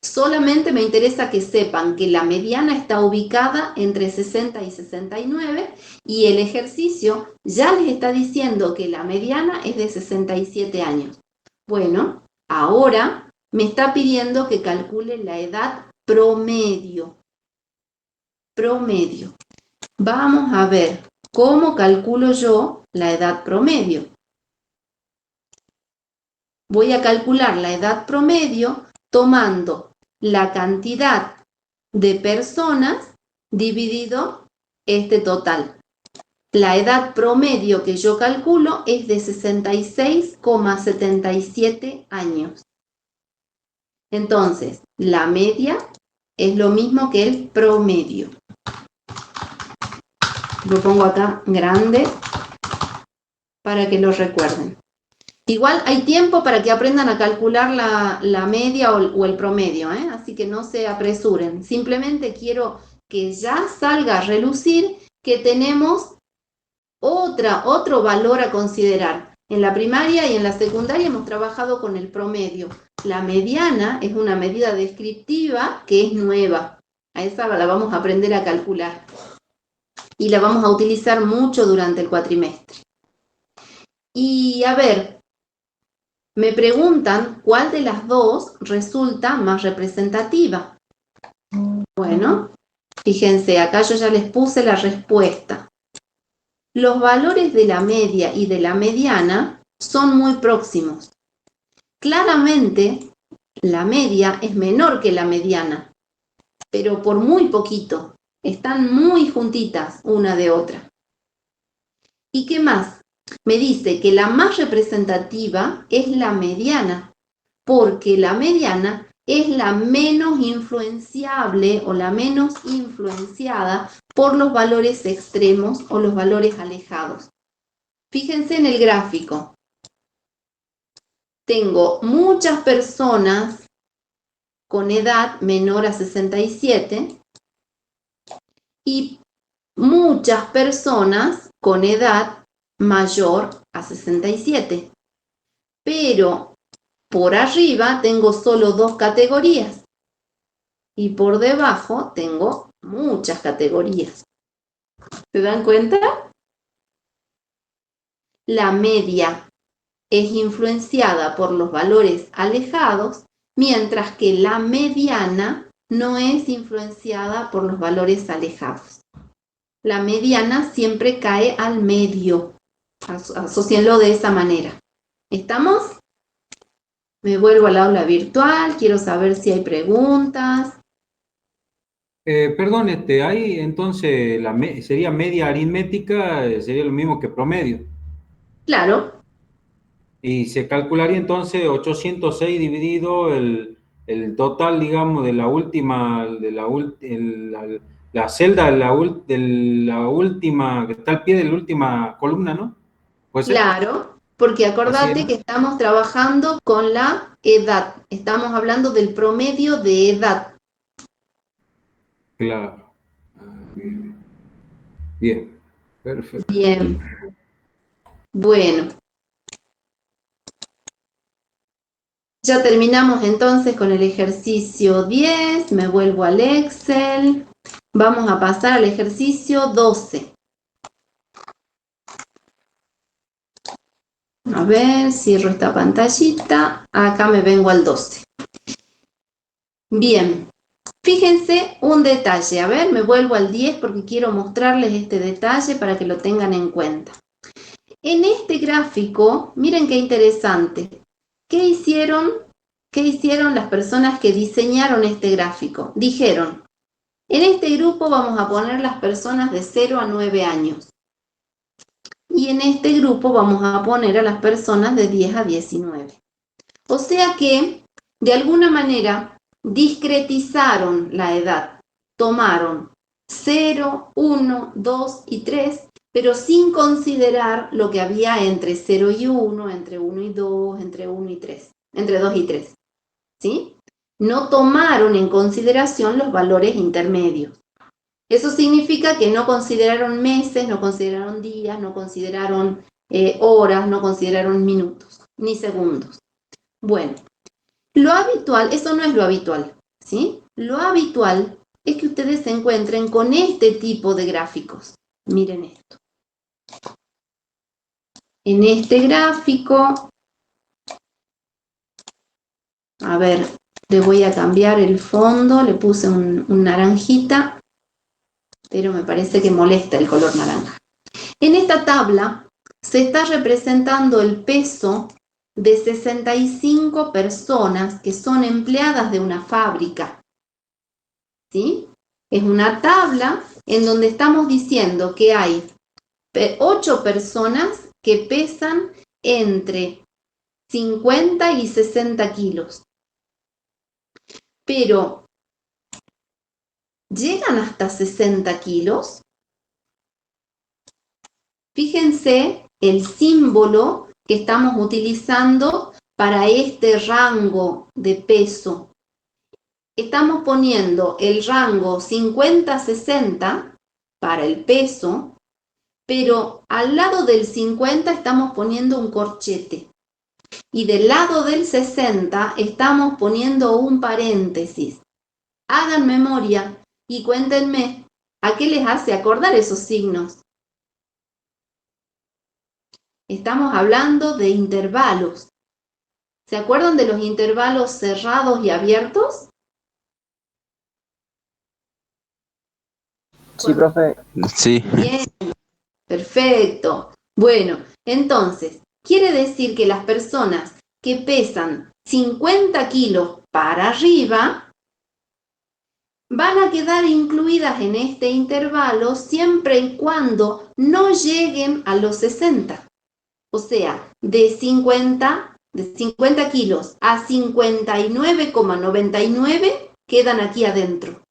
Solamente me interesa que sepan que la mediana está ubicada entre 60 y 69 y el ejercicio ya les está diciendo que la mediana es de 67 años. Bueno, ahora me está pidiendo que calcule la edad promedio. Promedio. Vamos a ver cómo calculo yo la edad promedio. Voy a calcular la edad promedio tomando la cantidad de personas dividido este total. La edad promedio que yo calculo es de 66,77 años. Entonces, la media es lo mismo que el promedio. Lo pongo acá grande para que lo recuerden. Igual hay tiempo para que aprendan a calcular la media o el promedio, ¿eh? Así que no se apresuren. Simplemente quiero que ya salga a relucir que tenemos otro valor a considerar. En la primaria y en la secundaria hemos trabajado con el promedio. La mediana es una medida descriptiva que es nueva. A esa la vamos a aprender a calcular. Y la vamos a utilizar mucho durante el cuatrimestre. Y a ver, me preguntan cuál de las dos resulta más representativa. Bueno, fíjense, acá yo ya les puse la respuesta. Los valores de la media y de la mediana son muy próximos. Claramente, la media es menor que la mediana, pero por muy poquito. Están muy juntitas una de otra. ¿Y qué más? Me dice que la más representativa es la mediana, porque la mediana es la menos influenciable o la menos influenciada por los valores extremos o los valores alejados. Fíjense en el gráfico. Tengo muchas personas con edad menor a 67 y muchas personas con edad mayor a 67. Pero por arriba tengo solo 2 categorías y por debajo tengo muchas categorías. ¿Se dan cuenta? La media es influenciada por los valores alejados, mientras que la mediana no es influenciada por los valores alejados. La mediana siempre cae al medio. Asocienlo de esa manera. ¿Estamos? Me vuelvo al aula virtual, quiero saber si hay preguntas. Perdón, ahí entonces sería media aritmética, sería lo mismo que promedio. Claro, Y se calcularía entonces 806 dividido el total, digamos, de la última, la celda de la última, que está al pie de la última columna, ¿no? ¿Puede ser? claro, porque Así es, acordate ¿no? que estamos trabajando con la edad. Estamos hablando del promedio de edad. Claro. Bien, bien, perfecto. Bien, bueno. Ya terminamos entonces con el ejercicio 10, me vuelvo al Excel. Vamos a pasar al ejercicio 12. A ver, cierro esta pantallita. Acá me vengo al 12. Bien, fíjense un detalle. A ver, me vuelvo al 10 porque quiero mostrarles este detalle para que lo tengan en cuenta. En este gráfico, miren qué interesante. ¿Qué hicieron las personas que diseñaron este gráfico? Dijeron, en este grupo vamos a poner las personas de 0 a 9 años. Y en este grupo vamos a poner a las personas de 10 a 19. O sea que, de alguna manera, discretizaron la edad. Tomaron 0, 1, 2 y 3, pero sin considerar lo que había entre 0 y 1, entre 1 y 2, entre 1 y 3, entre 2 y 3. ¿Sí? No tomaron en consideración los valores intermedios. Eso significa que no consideraron meses, no consideraron días, no consideraron horas, no consideraron minutos, ni segundos. Bueno, lo habitual, eso no es lo habitual, ¿sí? Lo habitual es que ustedes se encuentren con este tipo de gráficos. Miren esto. En este gráfico, a ver, le voy a cambiar el fondo, le puse un naranjita, pero me parece que molesta el color naranja. En esta tabla se está representando el peso de 65 personas que son empleadas de una fábrica. ¿Sí? Es una tabla en donde estamos diciendo que hay 8 personas que pesan entre 50 y 60 kilos. Pero, ¿llegan hasta 60 kilos? Fíjense el símbolo que estamos utilizando para este rango de peso. Estamos poniendo el rango 50-60 para el peso, pero al lado del 50 estamos poniendo un corchete. Y del lado del 60 estamos poniendo un paréntesis. Hagan memoria y cuéntenme a qué les hace acordar esos signos. Estamos hablando de intervalos. ¿Se acuerdan de los intervalos cerrados y abiertos? Sí, profe. Sí, Bien, perfecto. Bueno, entonces, quiere decir que las personas que pesan 50 kilos para arriba van a quedar incluidas en este intervalo siempre y cuando no lleguen a los 60. O sea, de 50 kilos a 59,99 quedan aquí adentro.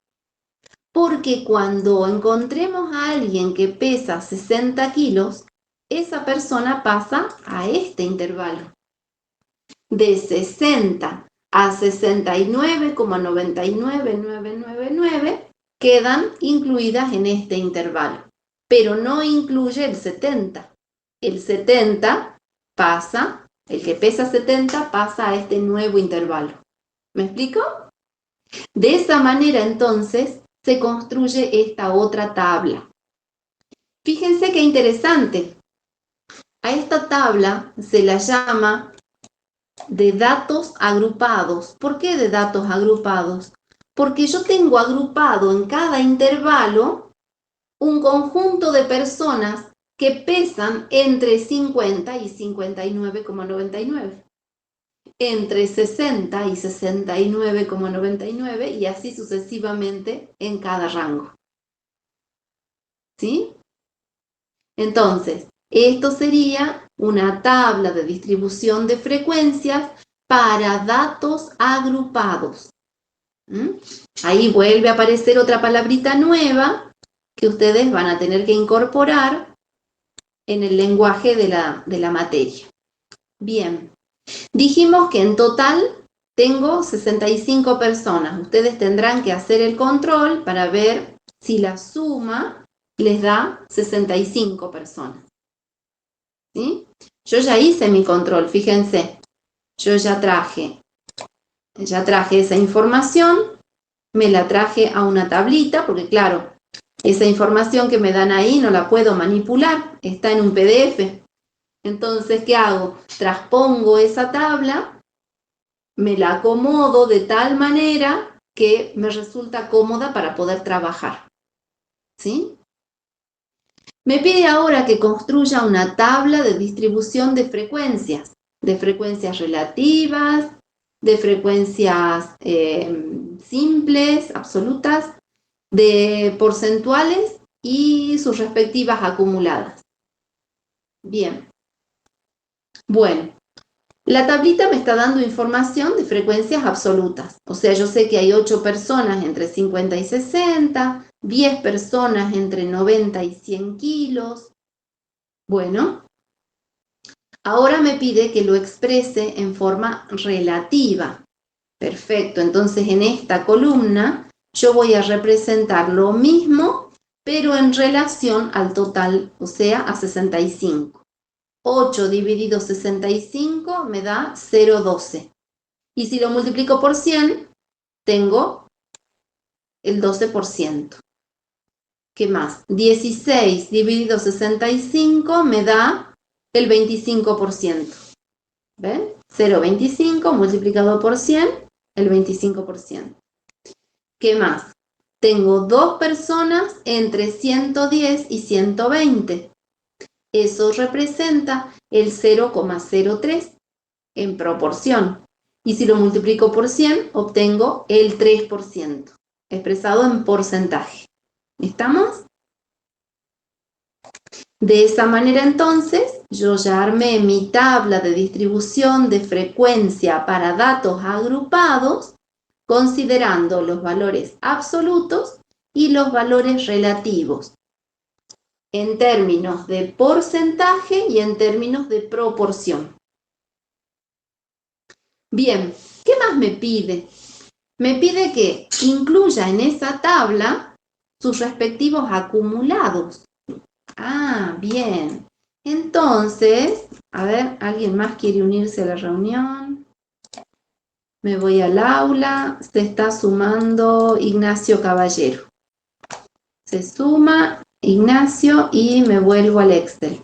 Porque cuando encontremos a alguien que pesa 60 kilos, esa persona pasa a este intervalo. De 60 a 69,99999 quedan incluidas en este intervalo. pero no incluye el 70. El 70 pasa, el que pesa 70 pasa a este nuevo intervalo. ¿Me explico? De esa manera, entonces, se construye esta otra tabla. Fíjense qué interesante. A esta tabla se la llama de datos agrupados. ¿Por qué de datos agrupados? Porque yo tengo agrupado en cada intervalo un conjunto de personas que pesan entre 50 y 59,99, entre 60 y 69,99 y así sucesivamente en cada rango. ¿Sí? Entonces, esto sería una tabla de distribución de frecuencias para datos agrupados. Ahí vuelve a aparecer otra palabrita nueva que ustedes van a tener que incorporar en el lenguaje de la materia. Bien, dijimos que en total tengo 65 personas. Ustedes tendrán que hacer el control para ver si la suma les da 65 personas. ¿Sí? Yo ya hice mi control, fíjense. Yo ya traje esa información, me la traje a una tablita, porque claro, esa información que me dan ahí no la puedo manipular, está en un PDF. Entonces, ¿qué hago? Transpongo esa tabla, me la acomodo de tal manera que me resulta cómoda para poder trabajar. ¿Sí? Me pide ahora que construya una tabla de distribución de frecuencias relativas, de frecuencias simples, absolutas, de porcentuales y sus respectivas acumuladas. Bien. Bueno, la tablita me está dando información de frecuencias absolutas. O sea, yo sé que hay 8 personas entre 50 y 60, 10 personas entre 90 y 100 kilos. Bueno, ahora me pide que lo exprese en forma relativa. Perfecto, entonces en esta columna yo voy a representar lo mismo, pero en relación al total, o sea, a 65. 8 dividido 65 me da 0,12. Y si lo multiplico por 100, tengo el 12%. ¿Qué más? 16 dividido 65 me da el 25%. ¿Ven? 0,25 multiplicado por 100, el 25%. ¿Qué más? Tengo 2 personas entre 110 y 120. Eso representa el 0,03 en proporción. Y si lo multiplico por 100, obtengo el 3%, expresado en porcentaje. ¿Estamos? De esa manera, entonces, yo ya armé mi tabla de distribución de frecuencia para datos agrupados, considerando los valores absolutos y los valores relativos, en términos de porcentaje y en términos de proporción. Bien, ¿qué más me pide? Me pide que incluya en esa tabla sus respectivos acumulados. Ah, bien. Entonces, a ver, ¿alguien más quiere unirse a la reunión? Me voy al aula. Se está sumando Ignacio Caballero. Se suma Ignacio y me vuelvo al Excel.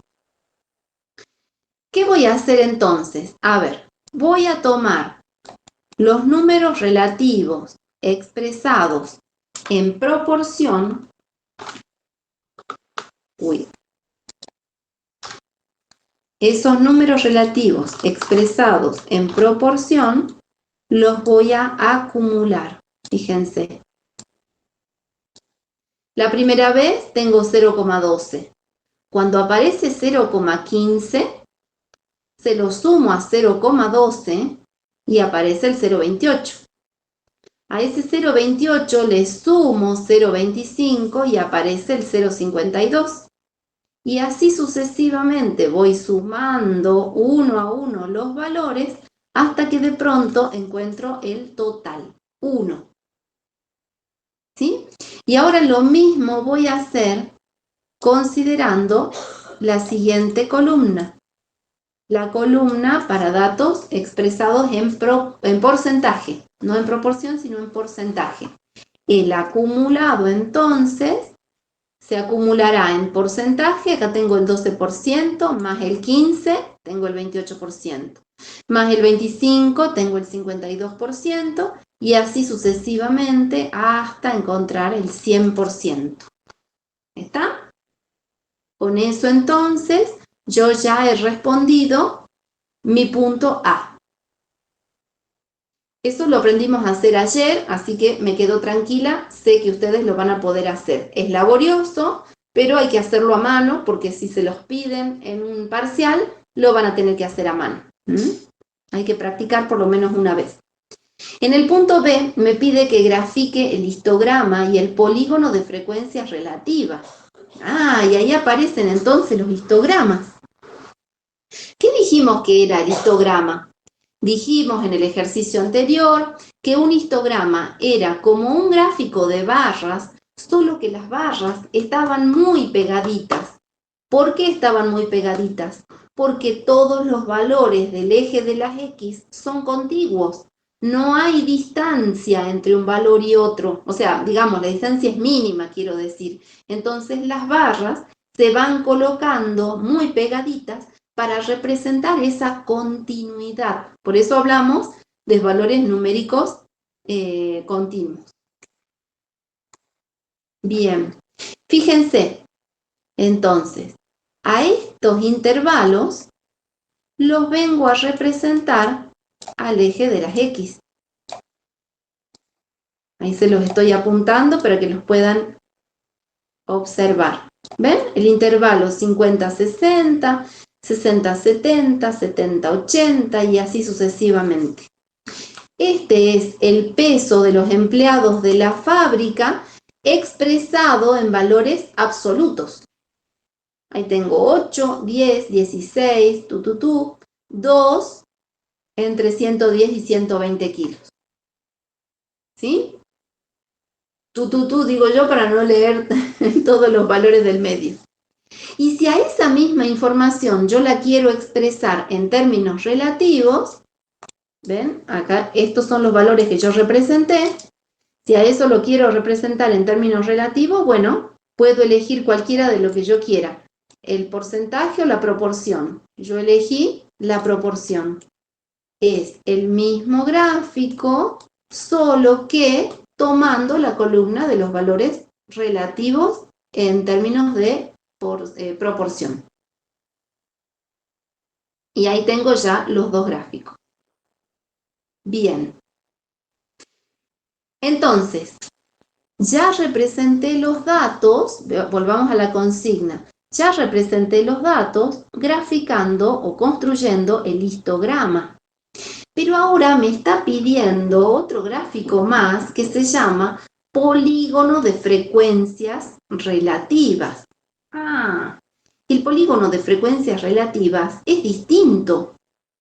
¿Qué voy a hacer entonces? A ver, voy a tomar los números relativos expresados en proporción. Esos números relativos expresados en proporción los voy a acumular. Fíjense. La primera vez tengo 0,12. Cuando aparece 0,15, se lo sumo a 0,12 y aparece el 0,28. A ese 0,28 le sumo 0,25 y aparece el 0,52. Y así sucesivamente voy sumando uno a uno los valores hasta que de pronto encuentro el total, 1. ¿Sí? Y ahora lo mismo voy a hacer considerando la siguiente columna. La columna para datos expresados en porcentaje, no en proporción, sino en porcentaje. El acumulado, entonces, se acumulará en porcentaje. Acá tengo el 12%, más el 15%, tengo el 28%, más el 25%, tengo el 52%, y así sucesivamente hasta encontrar el 100%. ¿Está? Con eso, entonces, yo ya he respondido mi punto A. Eso lo aprendimos a hacer ayer, así que me quedo tranquila, sé que ustedes lo van a poder hacer. Es laborioso, pero hay que hacerlo a mano, porque si se los piden en un parcial, lo van a tener que hacer a mano. Hay que practicar por lo menos una vez. En el punto B me pide que grafique el histograma y el polígono de frecuencias relativas. Y ahí aparecen entonces los histogramas. ¿Qué dijimos que era el histograma? Dijimos en el ejercicio anterior que un histograma era como un gráfico de barras, solo que las barras estaban muy pegaditas. ¿Por qué estaban muy pegaditas? Porque todos los valores del eje de las X son contiguos. No hay distancia entre un valor y otro. O sea, digamos, la distancia es mínima, quiero decir. Entonces las barras se van colocando muy pegaditas para representar esa continuidad. Por eso hablamos de valores numéricos continuos. Bien, fíjense, entonces, a estos intervalos los vengo a representar al eje de las X. Ahí se los estoy apuntando para que los puedan observar. ¿Ven? El intervalo 50-60, 60-70, 70-80 y así sucesivamente. Este es el peso de los empleados de la fábrica expresado en valores absolutos. Ahí tengo 8, 10, 16, 2, entre 110 y 120 kilos. ¿Sí? Digo yo para no leer todos los valores del medio. Y si a esa misma información yo la quiero expresar en términos relativos, ¿ven? Acá estos son los valores que yo representé. Si a eso lo quiero representar en términos relativos, bueno, puedo elegir cualquiera de lo que yo quiera. El porcentaje o la proporción. Yo elegí la proporción. Es el mismo gráfico, solo que tomando la columna de los valores relativos en términos de proporción. Y ahí tengo ya los dos gráficos. Bien. Entonces, ya representé los datos, volvamos a la consigna, ya representé los datos graficando o construyendo el histograma. Pero ahora me está pidiendo otro gráfico más que se llama polígono de frecuencias relativas. El polígono de frecuencias relativas es distinto.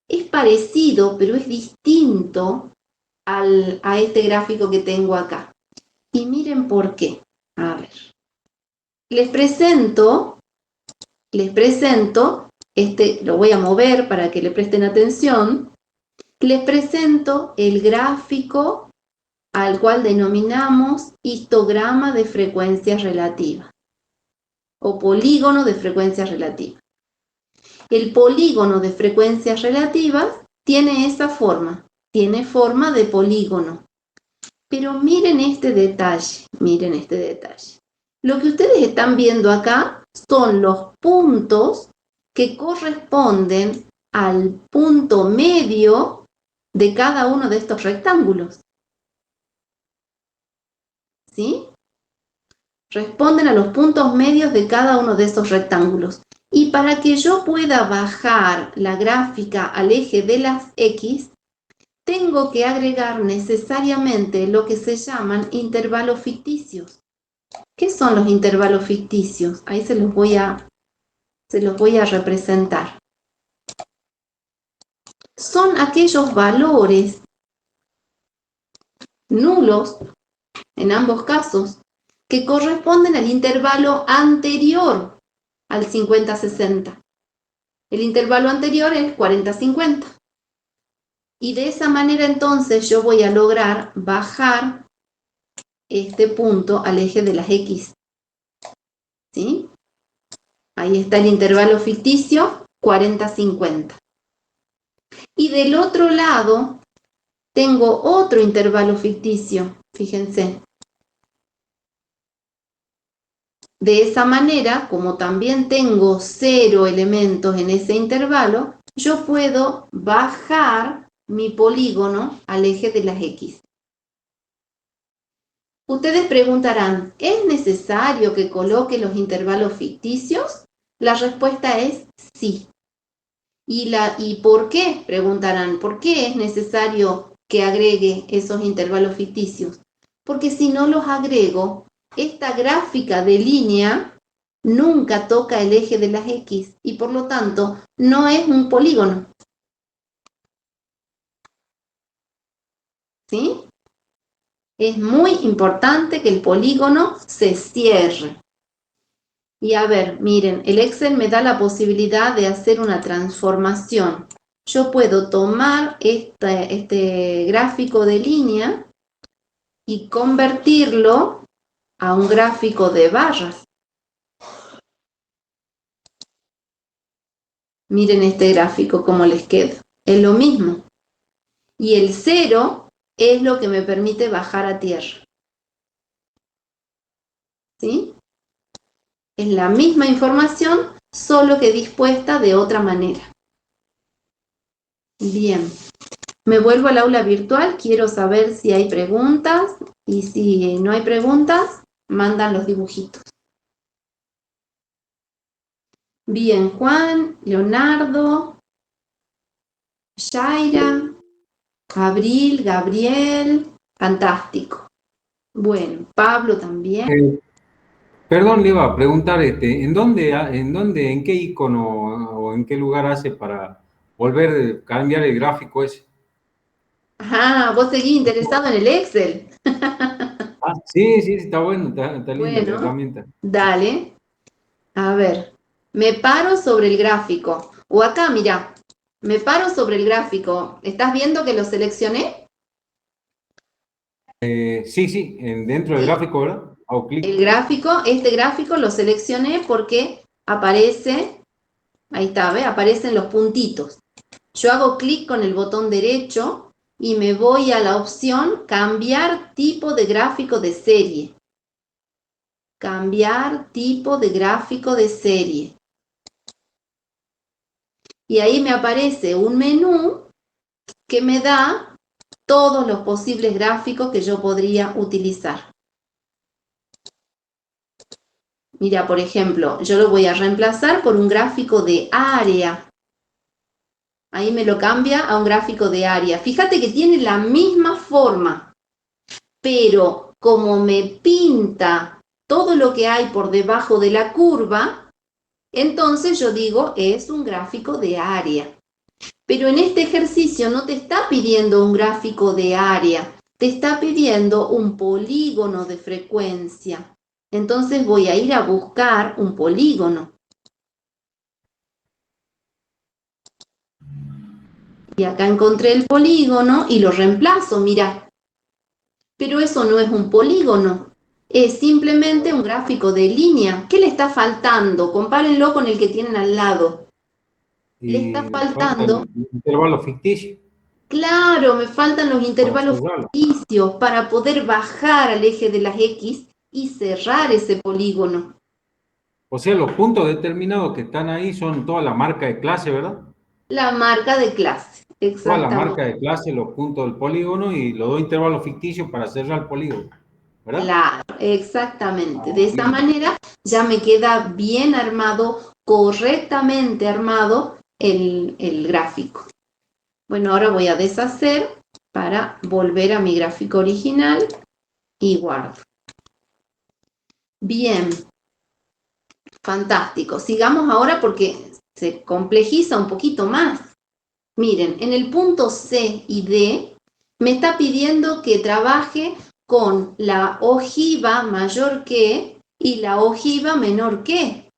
Es parecido, pero es distinto a este gráfico que tengo acá. Y miren por qué. A ver. Les presento, lo voy a mover para que le presten atención. Les presento el gráfico al cual denominamos histograma de frecuencias relativas o polígono de frecuencias relativas. El polígono de frecuencias relativas tiene esa forma, tiene forma de polígono. Pero miren este detalle, miren este detalle. Lo que ustedes están viendo acá son los puntos que corresponden al punto medio de cada uno de estos rectángulos. ¿Sí? Responden a los puntos medios de cada uno de esos rectángulos. Y para que yo pueda bajar la gráfica al eje de las X, tengo que agregar necesariamente lo que se llaman intervalos ficticios. ¿Qué son los intervalos ficticios? Ahí se los voy a representar. Son aquellos valores nulos, en ambos casos, que corresponden al intervalo anterior al 50-60. El intervalo anterior es 40-50. Y de esa manera entonces yo voy a lograr bajar este punto al eje de las X. ¿Sí? Ahí está el intervalo ficticio 40-50. Y del otro lado tengo otro intervalo ficticio, fíjense. De esa manera, como también tengo 0 elementos en ese intervalo, yo puedo bajar mi polígono al eje de las X. Ustedes preguntarán, ¿es necesario que coloque los intervalos ficticios? La respuesta es sí. ¿Y por qué? Preguntarán, ¿por qué es necesario que agregue esos intervalos ficticios? Porque si no los agrego, esta gráfica de línea nunca toca el eje de las X y por lo tanto no es un polígono. ¿Sí? Es muy importante que el polígono se cierre. Y a ver, miren, el Excel me da la posibilidad de hacer una transformación. Yo puedo tomar este gráfico de línea y convertirlo a un gráfico de barras. Miren este gráfico cómo les queda. Es lo mismo. Y el 0 es lo que me permite bajar a tierra. ¿Sí? Es la misma información, solo que dispuesta de otra manera. Bien. Me vuelvo al aula virtual. Quiero saber si hay preguntas. Y si no hay preguntas, mandan los dibujitos. Bien, Juan, Leonardo, Shaira, Abril, Gabriel. Fantástico. Bueno, Pablo también. Perdón, le iba a preguntar, ¿en qué icono o en qué lugar hace para volver a cambiar el gráfico ese? Ah, vos seguís interesado en el Excel. Ah, sí, sí, está bueno, está linda la Bueno, herramienta. dale. A ver, me paro sobre el gráfico. O acá, mira, me paro sobre el gráfico. ¿Estás viendo que lo seleccioné? Sí, sí, dentro del Sí. gráfico, ¿verdad? Hago clic. Este gráfico lo seleccioné porque aparece, ahí está, ¿ve? Aparecen los puntitos. Yo hago clic con el botón derecho y me voy a la opción cambiar tipo de gráfico de serie. Cambiar tipo de gráfico de serie. Y ahí me aparece un menú que me da todos los posibles gráficos que yo podría utilizar. Mira, por ejemplo, yo lo voy a reemplazar por un gráfico de área. Ahí me lo cambia a un gráfico de área. Fíjate que tiene la misma forma, pero como me pinta todo lo que hay por debajo de la curva, entonces yo digo es un gráfico de área. Pero en este ejercicio no te está pidiendo un gráfico de área, te está pidiendo un polígono de frecuencia. Entonces voy a ir a buscar un polígono. Y acá encontré el polígono y lo reemplazo, mira. Pero eso no es un polígono, es simplemente un gráfico de línea. ¿Qué le está faltando? Compárenlo con el que tienen al lado. Le está Y falta faltando, el intervalo ficticio claro, me faltan los para intervalos cerrarlo. ficticios para poder bajar al eje de las X y cerrar ese polígono. O sea, los puntos determinados que están ahí son toda la marca de clase, ¿verdad? La marca de clase, Toda la marca exactamente. de clase, los puntos del polígono y los dos intervalos ficticios para cerrar el polígono, ¿verdad? Claro, exactamente. De esa Bien. manera ya me queda bien armado, correctamente armado el gráfico. Bueno, ahora voy a deshacer para volver a mi gráfico original y guardo. Bien, fantástico. Sigamos ahora porque se complejiza un poquito más. Miren, en el punto C y D me está pidiendo que trabaje con la ojiva mayor que y la ojiva menor que.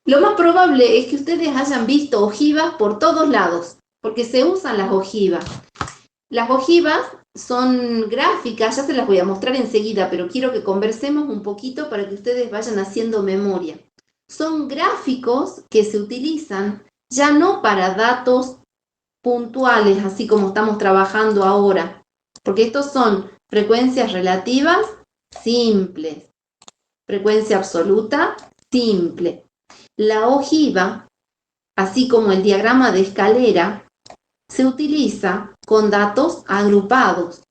Lo más probable es que ustedes hayan visto ojivas por todos lados, porque se usan las ojivas. Las ojivas son gráficas, ya se las voy a mostrar enseguida, pero quiero que conversemos un poquito para que ustedes vayan haciendo memoria. Son gráficos que se utilizan ya no para datos puntuales, así como estamos trabajando ahora, porque estos son frecuencias relativas simples, frecuencia absoluta simple. La ojiva, así como el diagrama de escalera, se utiliza con datos agrupados.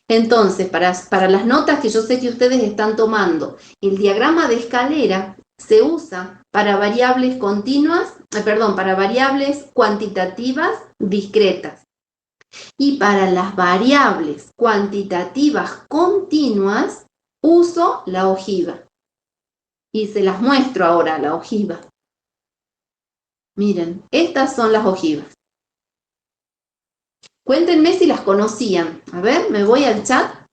Entonces, para las notas que yo sé que ustedes están tomando, el diagrama de escalera se usa para variables continuas, para variables cuantitativas discretas. Y para las variables cuantitativas continuas, uso la ojiva. Y se las muestro ahora, la ojiva. Miren, estas son las ojivas. Cuéntenme si las conocían. A ver, me voy al chat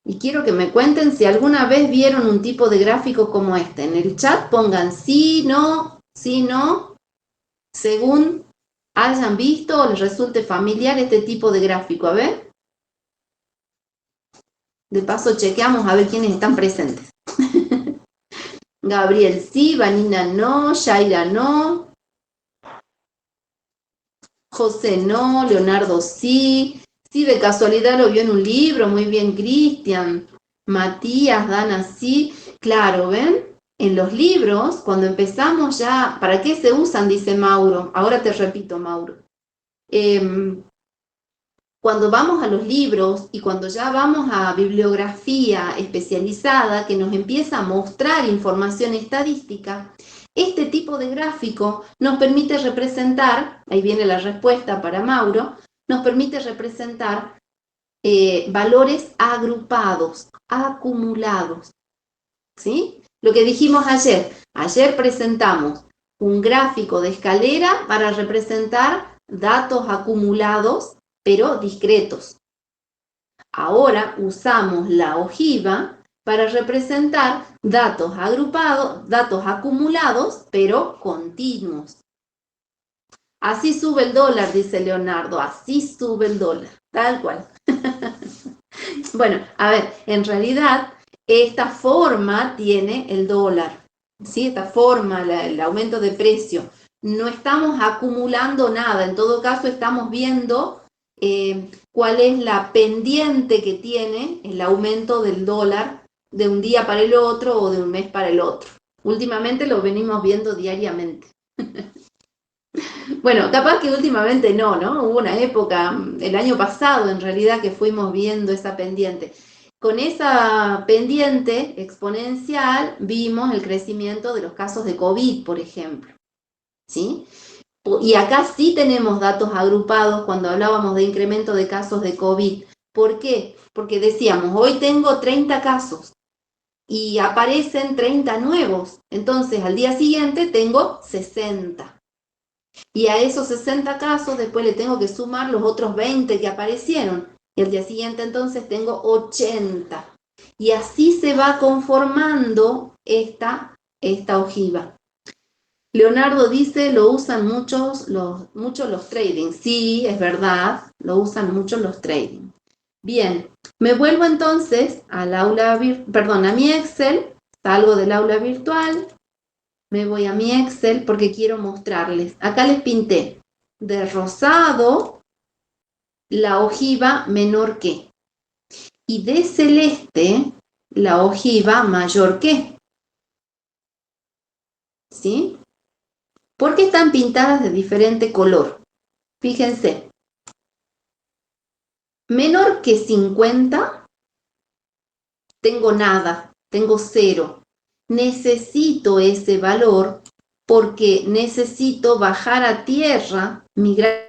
y quiero que me cuenten si alguna vez vieron un tipo de gráfico como este. En el chat pongan sí, no, según hayan visto o les resulte familiar este tipo de gráfico. A ver. De paso chequeamos a ver quiénes están presentes. Gabriel sí, Vanina no, Shaira no, José no, Leonardo sí, de casualidad lo vio en un libro, muy bien Cristian, Matías, Dana sí, claro, ¿ven? En los libros, cuando empezamos ya, ¿para qué se usan? Dice Mauro, ahora te repito Mauro. Cuando vamos a los libros y cuando ya vamos a bibliografía especializada que nos empieza a mostrar información estadística, este tipo de gráfico nos permite representar, ahí viene la respuesta para Mauro, nos permite representar valores agrupados, acumulados. ¿Sí? Lo que dijimos ayer presentamos un gráfico de escalera para representar datos acumulados pero discretos. Ahora usamos la ojiva para representar datos agrupados, datos acumulados, pero continuos. Así sube el dólar, dice Leonardo, así sube el dólar, tal cual. Bueno, a ver, en realidad esta forma tiene el dólar, ¿sí? Esta forma, el aumento de precio. No estamos acumulando nada, en todo caso estamos viendo cuál es la pendiente que tiene el aumento del dólar de un día para el otro o de un mes para el otro. Últimamente lo venimos viendo diariamente. Bueno, capaz que últimamente no, Hubo una época, el año pasado en realidad, que fuimos viendo esa pendiente. Con esa pendiente exponencial vimos el crecimiento de los casos de COVID, por ejemplo, ¿sí? Y acá sí tenemos datos agrupados cuando hablábamos de incremento de casos de COVID. ¿Por qué? Porque decíamos, hoy tengo 30 casos y aparecen 30 nuevos. Entonces, al día siguiente tengo 60. Y a esos 60 casos después le tengo que sumar los otros 20 que aparecieron. Y al día siguiente entonces tengo 80. Y así se va conformando esta ojiva. Leonardo dice, lo usan mucho los trading. Sí, es verdad, lo usan mucho los trading. Bien, me vuelvo entonces al aula, a mi Excel, salgo del aula virtual, me voy a mi Excel porque quiero mostrarles. Acá les pinté de rosado la ojiva menor que y de celeste la ojiva mayor que. ¿Sí? ¿Por qué están pintadas de diferente color? Fíjense. Menor que 50, tengo nada, tengo 0. Necesito ese valor porque necesito bajar a tierra mi gráfico.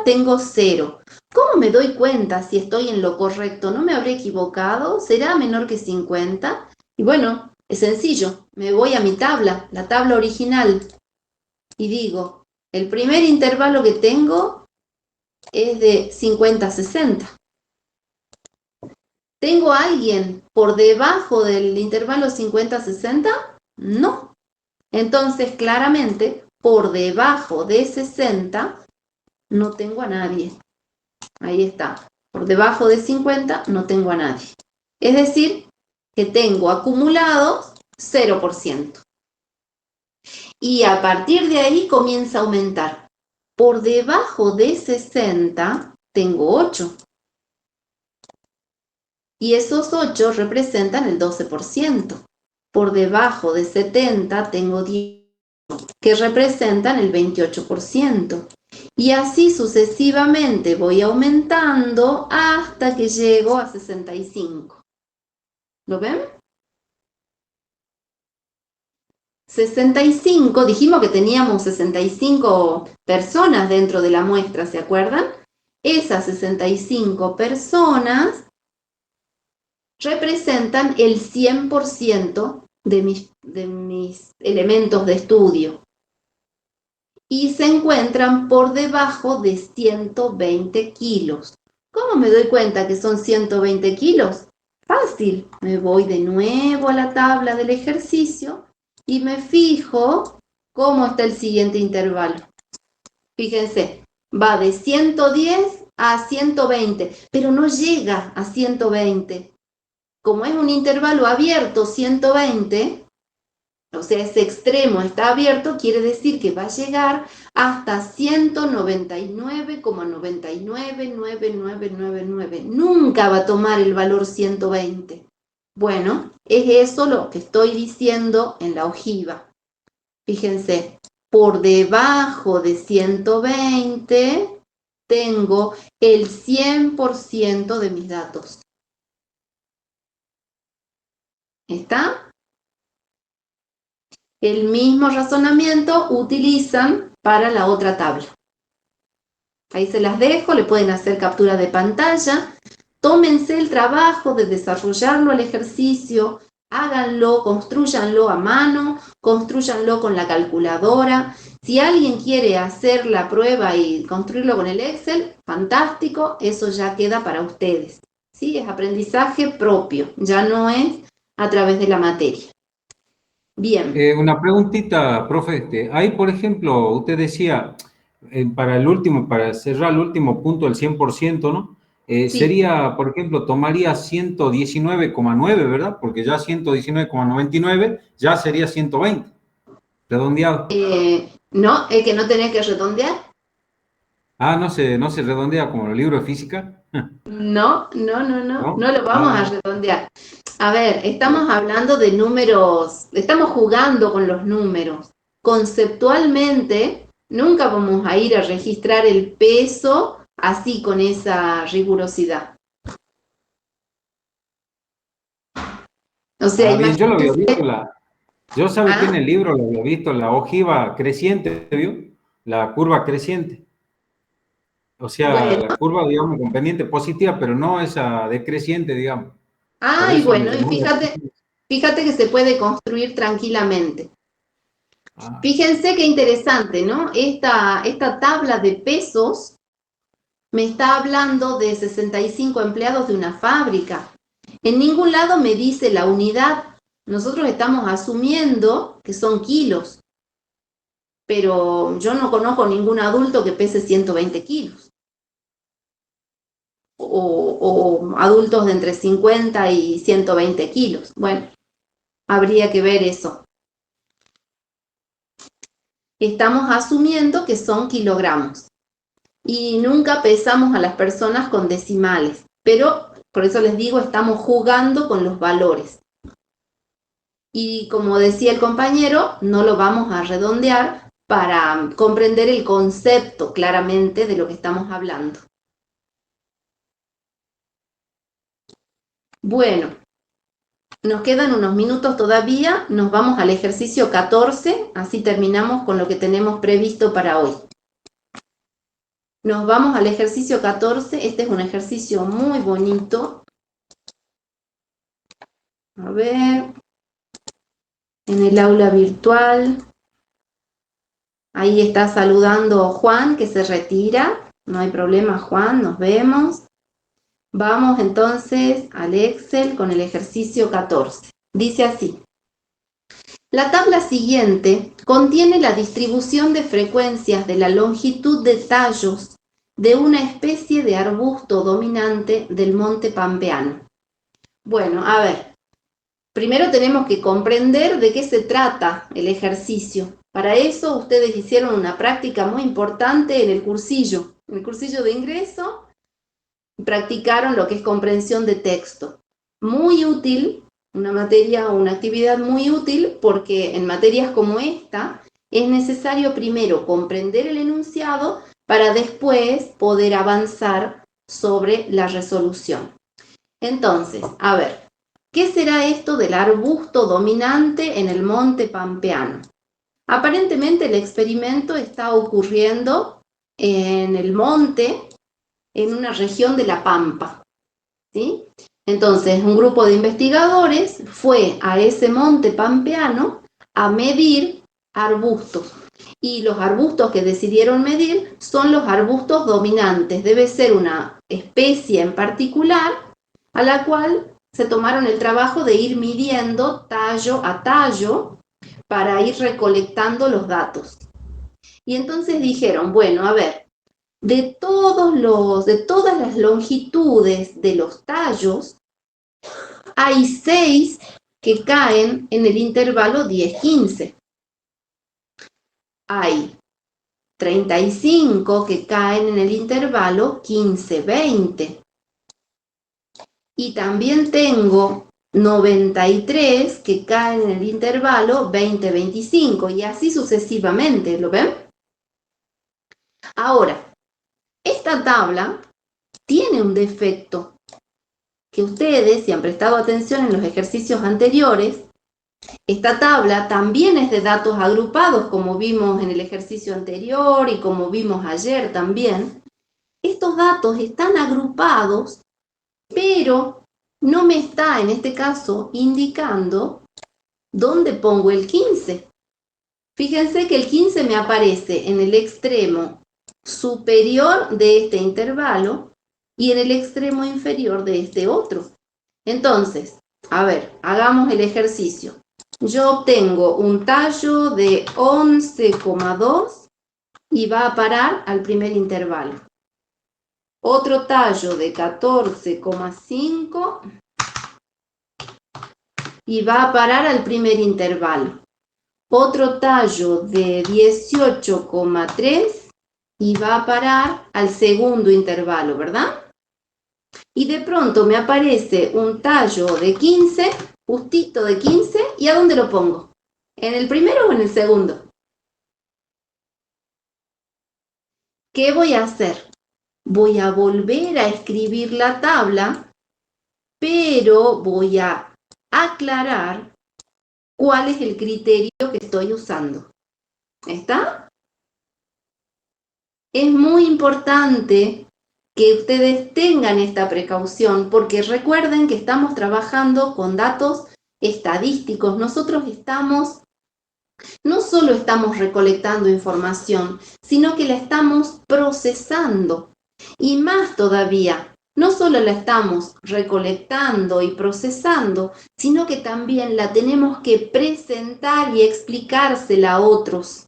Tengo 0. ¿Cómo me doy cuenta si estoy en lo correcto? ¿No me habré equivocado? ¿Será menor que 50? Y bueno, es sencillo. Me voy a mi tabla, la tabla original, y digo, El primer intervalo que tengo es de 50 a 60. ¿Tengo a alguien por debajo del intervalo 50 a 60? No. Entonces, claramente, por debajo de 60 no tengo a nadie. Ahí está. Por debajo de 50 no tengo a nadie. Es decir, que tengo acumulados 0%. Y a partir de ahí comienza a aumentar. Por debajo de 60 tengo 8. Y esos 8 representan el 12%. Por debajo de 70 tengo 10, que representan el 28%. Y así sucesivamente voy aumentando hasta que llego a 65. ¿Lo ven? 65, dijimos que teníamos 65 personas dentro de la muestra, ¿se acuerdan? Esas 65 personas representan el 100% de mis elementos de estudio y se encuentran por debajo de 120 kilos. ¿Cómo me doy cuenta que son 120 kilos? Fácil, me voy de nuevo a la tabla del ejercicio y me fijo cómo está el siguiente intervalo. Fíjense, va de 110 a 120, pero no llega a 120. Como es un intervalo abierto, 120, o sea, ese extremo está abierto, quiere decir que va a llegar hasta 199,999999. Nunca va a tomar el valor 120. Bueno, es eso lo que estoy diciendo en la ojiva. Fíjense, por debajo de 120 tengo el 100% de mis datos. ¿Está? El mismo razonamiento utilizan para la otra tabla. Ahí se las dejo, le pueden hacer captura de pantalla. Tómense el trabajo de desarrollarlo al ejercicio, háganlo, construyanlo a mano, construyanlo con la calculadora. Si alguien quiere hacer la prueba y construirlo con el Excel, fantástico, eso ya queda para ustedes. ¿Sí? Es aprendizaje propio, ya no es a través de la materia. Bien. Una preguntita, profe. Ahí, por ejemplo, usted decía, para cerrar el último punto, el 100%, ¿no? Sí. Sería, por ejemplo, tomaría 119,9, ¿verdad? Porque ya 119,99 ya sería 120, redondeado. No, es que no tenés que redondear. Ah, no se redondea como el libro de física. No ¿No? lo vamos a redondear. A ver, estamos hablando de números, estamos jugando con los números. Conceptualmente, nunca vamos a ir a registrar el peso así con esa rigurosidad. O sea, Bien, yo lo había imagínense. visto, yo sabe que en Ah, el libro lo había visto, la ojiva creciente, ¿vio? La curva creciente. O sea, bueno, la curva, digamos, con pendiente positiva, pero no esa decreciente, digamos. Por y eso me bueno, y llamó la atención. fíjate que se puede construir tranquilamente. Ah, Fíjense qué interesante, ¿no? Esta tabla de pesos me está hablando de 65 empleados de una fábrica. En ningún lado me dice la unidad. Nosotros estamos asumiendo que son kilos, pero yo no conozco ningún adulto que pese 120 kilos. O adultos de entre 50 y 120 kilos. Bueno, habría que ver eso. Estamos asumiendo que son kilogramos. Y nunca pesamos a las personas con decimales, pero por eso les digo, estamos jugando con los valores. Y como decía el compañero, no lo vamos a redondear para comprender el concepto claramente de lo que estamos hablando. Bueno, nos quedan unos minutos todavía, nos vamos al ejercicio 14, así terminamos con lo que tenemos previsto para hoy. Nos vamos al ejercicio 14, este es un ejercicio muy bonito. A ver, en el aula virtual. Ahí está saludando Juan, que se retira. No hay problema, Juan, nos vemos. Vamos entonces al Excel con el ejercicio 14. Dice así. La tabla siguiente contiene la distribución de frecuencias de la longitud de tallos de una especie de arbusto dominante del monte pampeano. Bueno, a ver, primero tenemos que comprender de qué se trata el ejercicio. Para eso ustedes hicieron una práctica muy importante en el cursillo de ingreso, practicaron lo que es comprensión de texto. Muy útil, una materia o una actividad muy útil porque en materias como esta es necesario primero comprender el enunciado para después poder avanzar sobre la resolución. Entonces, a ver, ¿qué será esto del arbusto dominante en el monte pampeano? Aparentemente el experimento está ocurriendo en el monte, en una región de la Pampa, ¿sí? Entonces, un grupo de investigadores fue a ese monte pampeano a medir arbustos. Y los arbustos que decidieron medir son los arbustos dominantes. Debe ser una especie en particular a la cual se tomaron el trabajo de ir midiendo tallo a tallo para ir recolectando los datos. Y entonces dijeron, bueno, a ver, de todas las longitudes de los tallos, hay 6 que caen en el intervalo 10-15. Hay 35 que caen en el intervalo 15-20. Y también tengo 93 que caen en el intervalo 20-25 y así sucesivamente, ¿lo ven? Ahora, esta tabla tiene un defecto que ustedes, si han prestado atención en los ejercicios anteriores, esta tabla también es de datos agrupados, como vimos en el ejercicio anterior y como vimos ayer también. Estos datos están agrupados, pero no me está, en este caso, indicando dónde pongo el 15. Fíjense que el 15 me aparece en el extremo superior de este intervalo y en el extremo inferior de este otro. Entonces, a ver, hagamos el ejercicio. Yo obtengo un tallo de 11,2 y va a parar al primer intervalo. Otro tallo de 14,5 y va a parar al primer intervalo. Otro tallo de 18,3 y va a parar al segundo intervalo, ¿verdad? Y de pronto me aparece un tallo de 15, justito de 15, ¿y a dónde lo pongo? ¿En el primero o en el segundo? ¿Qué voy a hacer? Voy a volver a escribir la tabla, pero voy a aclarar cuál es el criterio que estoy usando. ¿Está? Es muy importante que ustedes tengan esta precaución porque recuerden que estamos trabajando con datos estadísticos. Nosotros no solo estamos recolectando información, sino que la estamos procesando. Y más todavía, no solo la estamos recolectando y procesando, sino que también la tenemos que presentar y explicársela a otros.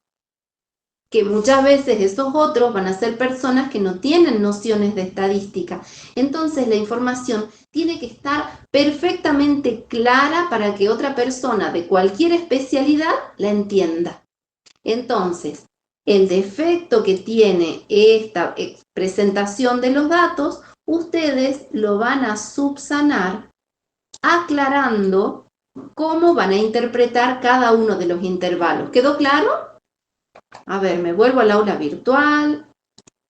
Que muchas veces esos otros van a ser personas que no tienen nociones de estadística. Entonces la información tiene que estar perfectamente clara para que otra persona de cualquier especialidad la entienda. Entonces, el defecto que tiene esta presentación de los datos, ustedes lo van a subsanar aclarando cómo van a interpretar cada uno de los intervalos. ¿Quedó claro? A ver, me vuelvo al aula virtual.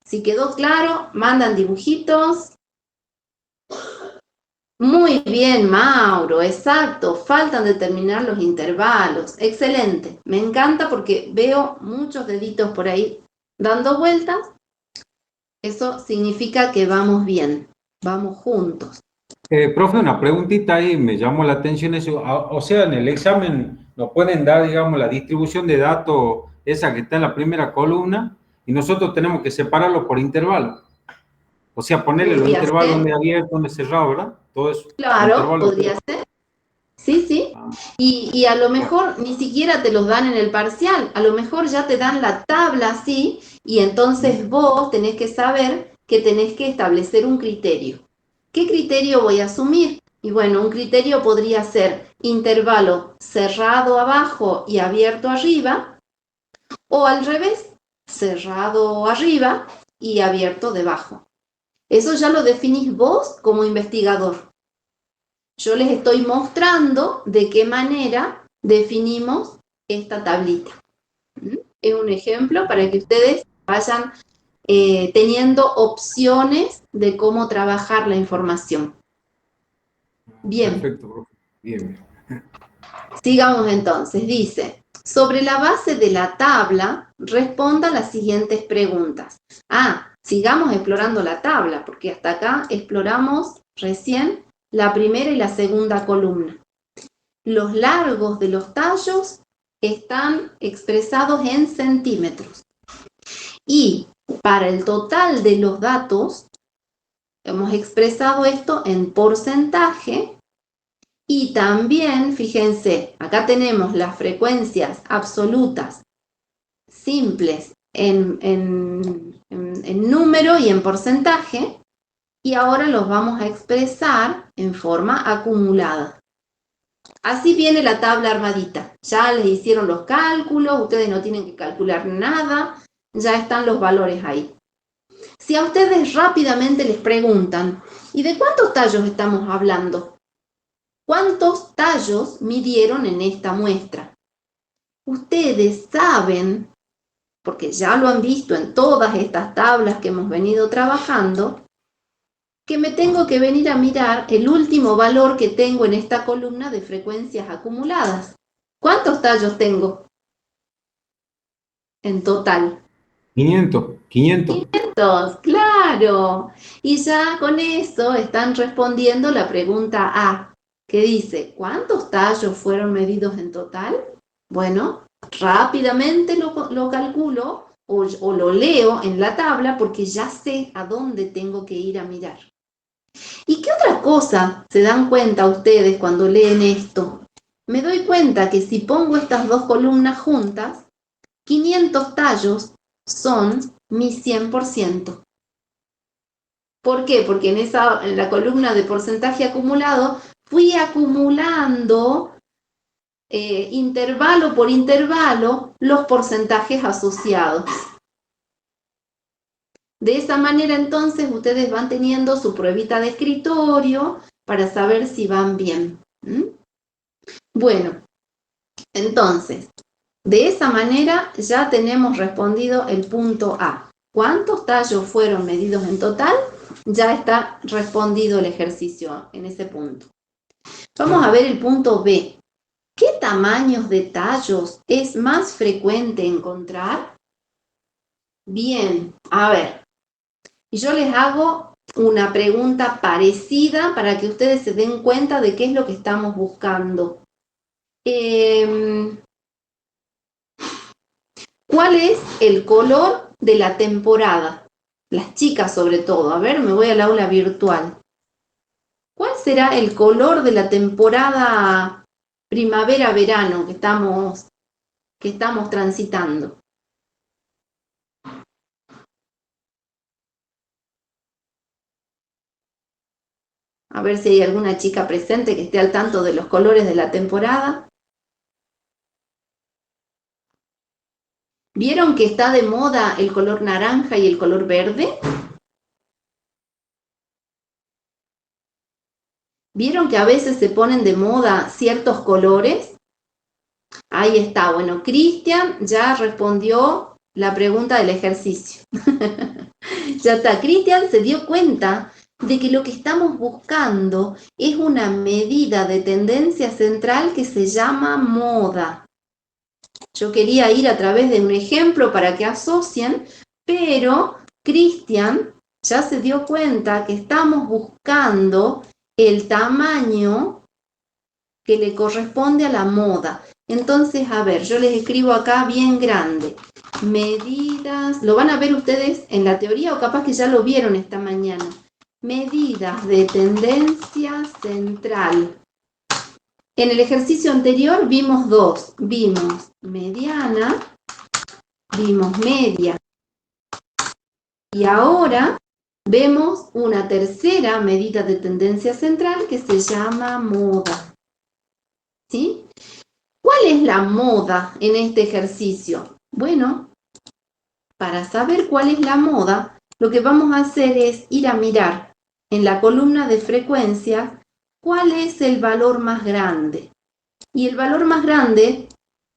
Si quedó claro, mandan dibujitos. Muy bien, Mauro, exacto. Faltan determinar los intervalos. Excelente. Me encanta porque veo muchos deditos por ahí dando vueltas. Eso significa que vamos bien, vamos juntos. Profe, una preguntita ahí, me llamó la atención eso. O sea, en el examen nos pueden dar, digamos, la distribución de datos esa que está en la primera columna, y nosotros tenemos que separarlo por intervalo. O sea, ponerle los Podría intervalos ser, donde abierto, donde cerrado, ¿verdad? Todo eso. claro, Intervalos. podría ser. Sí, sí. Ah, Y a lo mejor ni siquiera te los dan en el parcial, a lo mejor ya te dan la tabla así, y entonces vos tenés que saber que tenés que establecer un criterio. ¿Qué criterio voy a asumir? Y bueno, un criterio podría ser intervalo cerrado abajo y abierto arriba, o al revés, cerrado arriba y abierto debajo. Eso ya lo definís vos como investigador. Yo les estoy mostrando de qué manera definimos esta tablita. Es un ejemplo para que ustedes vayan teniendo opciones de cómo trabajar la información. Bien, perfecto, profe. Bien. sigamos entonces. Dice, sobre la base de la tabla, responda las siguientes preguntas. Sigamos explorando la tabla, porque hasta acá exploramos recién la primera y la segunda columna. Los largos de los tallos están expresados en centímetros. Y para el total de los datos, hemos expresado esto en porcentaje. Y también, fíjense, acá tenemos las frecuencias absolutas simples en número y en porcentaje. Y ahora los vamos a expresar en forma acumulada. Así viene la tabla armadita. Ya les hicieron los cálculos, ustedes no tienen que calcular nada, ya están los valores ahí. Si a ustedes rápidamente les preguntan, ¿y de cuántos tallos estamos hablando? ¿Cuántos tallos midieron en esta muestra? Ustedes saben, porque ya lo han visto en todas estas tablas que hemos venido trabajando, que me tengo que venir a mirar el último valor que tengo en esta columna de frecuencias acumuladas. ¿Cuántos tallos tengo en total? 500. 500, claro. Y ya con eso están respondiendo la pregunta A, que dice, ¿cuántos tallos fueron medidos en total? Bueno, rápidamente lo calculo o lo leo en la tabla porque ya sé a dónde tengo que ir a mirar. ¿Y qué otra cosa se dan cuenta ustedes cuando leen esto? Me doy cuenta que si pongo estas dos columnas juntas, 500 tallos son mi 100%. ¿Por qué? Porque en la columna de porcentaje acumulado fui acumulando intervalo por intervalo los porcentajes asociados. De esa manera entonces ustedes van teniendo su pruebita de escritorio para saber si van bien. Bueno, entonces, de esa manera ya tenemos respondido el punto A. ¿Cuántos tallos fueron medidos en total? Ya está respondido el ejercicio en ese punto. Vamos a ver el punto B. ¿Qué tamaños de tallos es más frecuente encontrar? Bien, a ver. Y yo les hago una pregunta parecida para que ustedes se den cuenta de qué es lo que estamos buscando. ¿Cuál es el color de la temporada? Las chicas sobre todo. A ver, me voy al aula virtual. ¿Cuál será el color de la temporada primavera-verano que estamos transitando? A ver si hay alguna chica presente que esté al tanto de los colores de la temporada. ¿Vieron que está de moda el color naranja y el color verde? ¿Vieron que a veces se ponen de moda ciertos colores? Ahí está. Bueno, Cristian ya respondió la pregunta del ejercicio. Ya está. Cristian se dio cuenta de que lo que estamos buscando es una medida de tendencia central que se llama moda. Yo quería ir a través de un ejemplo para que asocien, pero Cristian ya se dio cuenta que estamos buscando el tamaño que le corresponde a la moda. Entonces, a ver, yo les escribo acá bien grande. Medidas, lo van a ver ustedes en la teoría o capaz que ya lo vieron esta mañana. Medidas de tendencia central. En el ejercicio anterior vimos dos. Vimos mediana, vimos media. Y ahora vemos una tercera medida de tendencia central que se llama moda. ¿Sí? ¿Cuál es la moda en este ejercicio? Bueno, para saber cuál es la moda, lo que vamos a hacer es ir a mirar en la columna de frecuencias cuál es el valor más grande. Y el valor más grande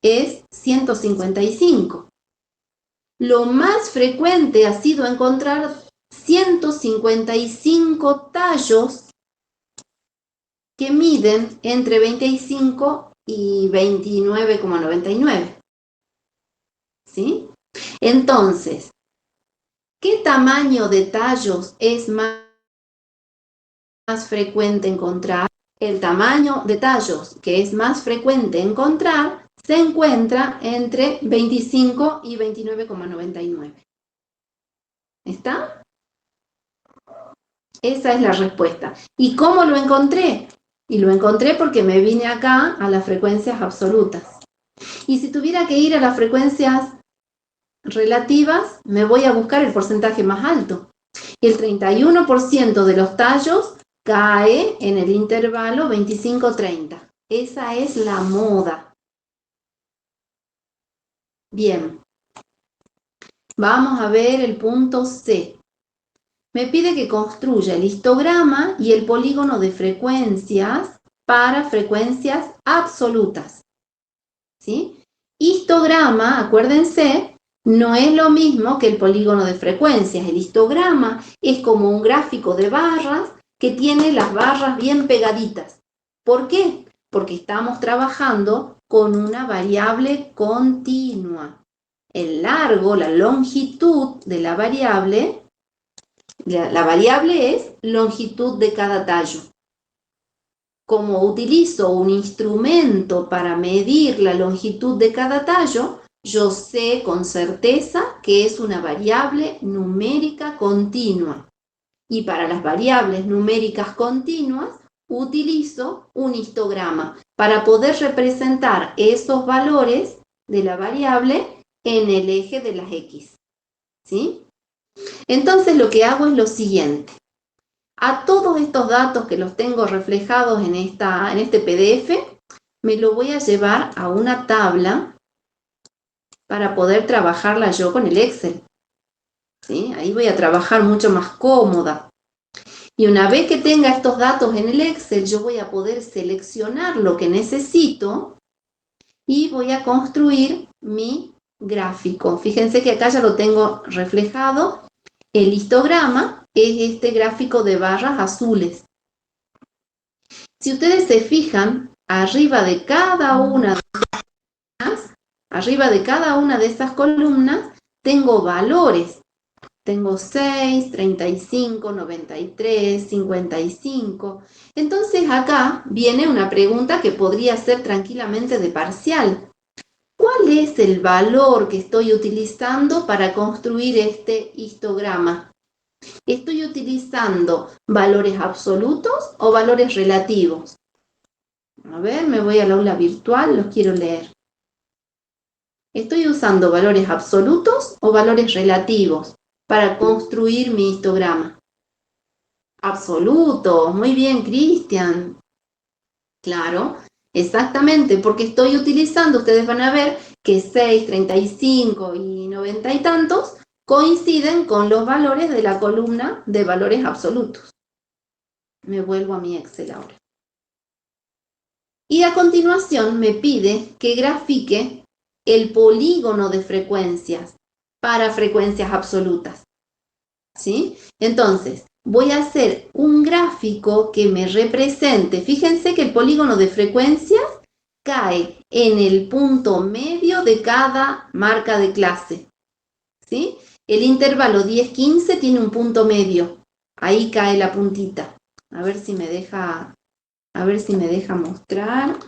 es 155. Lo más frecuente ha sido encontrar 155 tallos que miden entre 25 y 29,99. ¿Sí? Entonces, ¿qué tamaño de tallos es más frecuente encontrar? El tamaño de tallos que es más frecuente encontrar se encuentra entre 25 y 29,99. ¿Está? Esa es la respuesta. ¿Y cómo lo encontré? Y lo encontré porque me vine acá a las frecuencias absolutas. Y si tuviera que ir a las frecuencias relativas, me voy a buscar el porcentaje más alto. Y el 31% de los tallos cae en el intervalo 25-30. Esa es la moda. Bien. Vamos a ver el punto C. Me pide que construya el histograma y el polígono de frecuencias para frecuencias absolutas. ¿Sí? Histograma, acuérdense, no es lo mismo que el polígono de frecuencias. El histograma es como un gráfico de barras que tiene las barras bien pegaditas. ¿Por qué? Porque estamos trabajando con una variable continua. El largo, la longitud de la variable es longitud de cada tallo. Como utilizo un instrumento para medir la longitud de cada tallo, yo sé con certeza que es una variable numérica continua. Y para las variables numéricas continuas, utilizo un histograma para poder representar esos valores de la variable en el eje de las X. ¿Sí? Entonces lo que hago es lo siguiente. A todos estos datos que los tengo reflejados en este PDF, me lo voy a llevar a una tabla para poder trabajarla yo con el Excel. ¿Sí? Ahí voy a trabajar mucho más cómoda. Y una vez que tenga estos datos en el Excel, yo voy a poder seleccionar lo que necesito y voy a construir mi gráfico. Fíjense que acá ya lo tengo reflejado. El histograma es este gráfico de barras azules. Si ustedes se fijan, arriba de cada una de esas columnas tengo valores. Tengo 6, 35, 93, 55. Entonces acá viene una pregunta que podría ser tranquilamente de parcial. ¿Cuál es el valor que estoy utilizando para construir este histograma? ¿Estoy utilizando valores absolutos o valores relativos? A ver, me voy al aula virtual, los quiero leer. ¿Estoy usando valores absolutos o valores relativos para construir mi histograma? Absolutos, muy bien, Cristian. Claro, exactamente, porque estoy utilizando, ustedes van a ver que 6, 35 y 90 y tantos coinciden con los valores de la columna de valores absolutos. Me vuelvo a mi Excel ahora. Y a continuación me pide que grafique el polígono de frecuencias para frecuencias absolutas. ¿Sí? Entonces, voy a hacer un gráfico que me represente. Fíjense que el polígono de frecuencias cae en el punto medio de cada marca de clase. ¿Sí? El intervalo 10-15 tiene un punto medio. Ahí cae la puntita. A ver si me deja mostrar.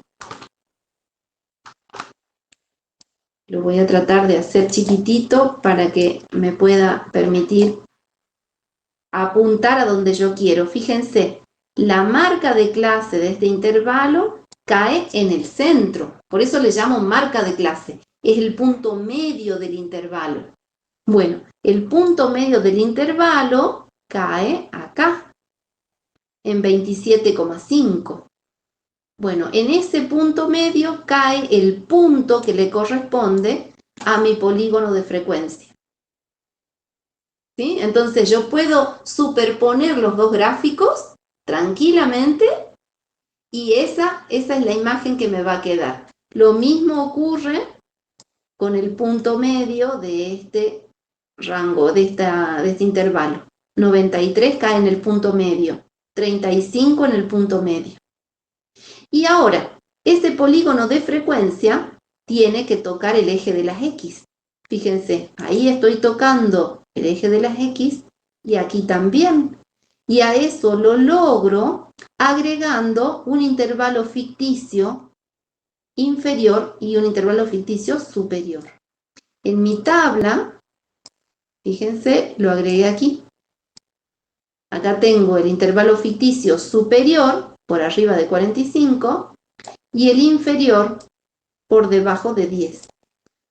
Lo voy a tratar de hacer chiquitito para que me pueda permitir apuntar a donde yo quiero. Fíjense, la marca de clase de este intervalo cae en el centro. Por eso le llamo marca de clase. Es el punto medio del intervalo. Bueno, el punto medio del intervalo cae acá, en 27,5. Bueno, en ese punto medio cae el punto que le corresponde a mi polígono de frecuencia. ¿Sí? Entonces yo puedo superponer los dos gráficos tranquilamente y esa es la imagen que me va a quedar. Lo mismo ocurre con el punto medio de este rango, de este intervalo. 93 cae en el punto medio, 35 en el punto medio. Y ahora, ese polígono de frecuencia tiene que tocar el eje de las X. Fíjense, ahí estoy tocando el eje de las X y aquí también. Y a eso lo logro agregando un intervalo ficticio inferior y un intervalo ficticio superior. En mi tabla, fíjense, lo agregué aquí. Acá tengo el intervalo ficticio superior por arriba de 45 y el inferior por debajo de 10.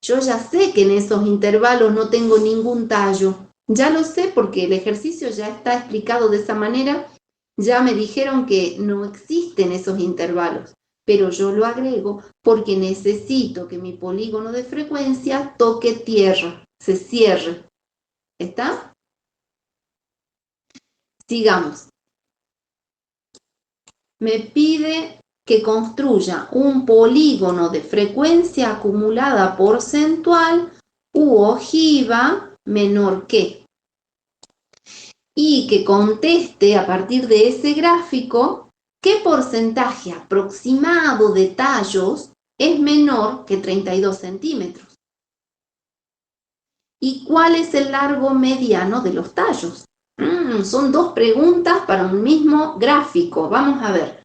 Yo ya sé que en esos intervalos no tengo ningún tallo. Ya lo sé porque el ejercicio ya está explicado de esa manera. Ya me dijeron que no existen esos intervalos, pero yo lo agrego porque necesito que mi polígono de frecuencia toque tierra, se cierre. ¿Está? Sigamos. Me pide que construya un polígono de frecuencia acumulada porcentual u ojiva menor que. Y que conteste a partir de ese gráfico qué porcentaje aproximado de tallos es menor que 32 centímetros. ¿Y cuál es el largo mediano de los tallos? Son dos preguntas para un mismo gráfico. Vamos a ver.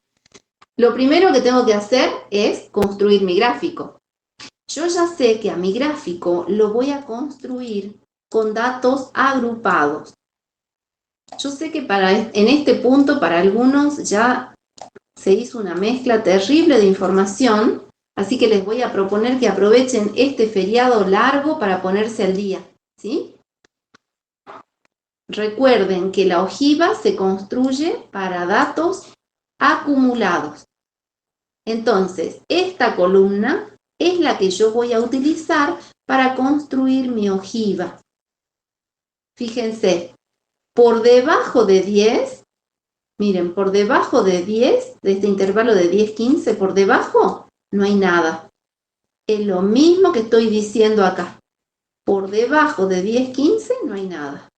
Lo primero que tengo que hacer es construir mi gráfico. Yo ya sé que a mi gráfico lo voy a construir con datos agrupados. Yo sé que en este punto para algunos ya se hizo una mezcla terrible de información, así que les voy a proponer que aprovechen este feriado largo para ponerse al día, ¿sí? Recuerden que la ojiva se construye para datos acumulados. Entonces, esta columna es la que yo voy a utilizar para construir mi ojiva. Fíjense, por debajo de 10, miren, por debajo de 10, de este intervalo de 10-15, por debajo no hay nada. Es lo mismo que estoy diciendo acá. Por debajo de 10-15 no hay nada.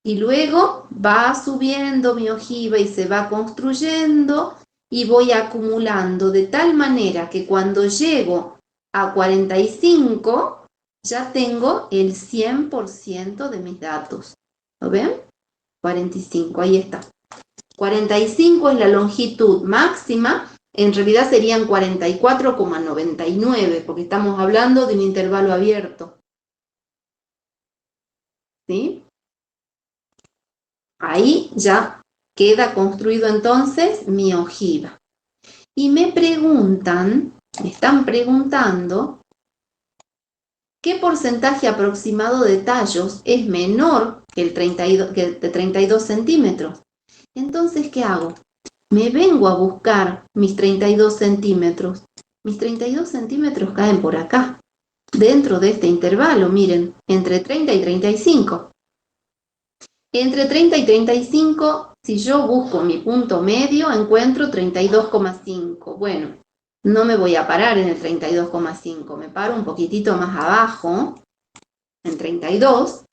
Y luego va subiendo mi ojiva y se va construyendo y voy acumulando de tal manera que cuando llego a 45 ya tengo el 100% de mis datos. ¿Lo ven? 45, ahí está. 45 es la longitud máxima, en realidad serían 44,99 porque estamos hablando de un intervalo abierto. ¿Sí? Ahí ya queda construido entonces mi ojiva. Y me están preguntando, ¿qué porcentaje aproximado de tallos es menor que el de 32 centímetros? Entonces, ¿qué hago? Me vengo a buscar mis 32 centímetros. Mis 32 centímetros caen por acá, dentro de este intervalo, miren, entre 30 y 35. Entre 30 y 35, si yo busco mi punto medio, encuentro 32,5. Bueno, no me voy a parar en el 32,5, me paro un poquitito más abajo, en 32,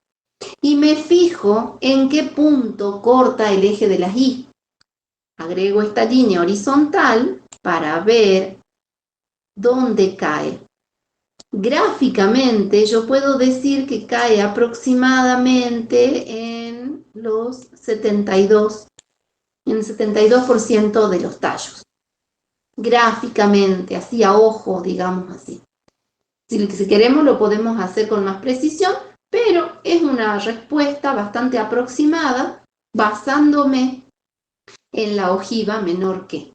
y me fijo en qué punto corta el eje de las Y. Agrego esta línea horizontal para ver dónde cae. Gráficamente yo puedo decir que cae aproximadamente en los 72, en el 72% de los tallos. Gráficamente, así a ojo, digamos así. Si queremos lo podemos hacer con más precisión, pero es una respuesta bastante aproximada basándome en la ojiva menor que.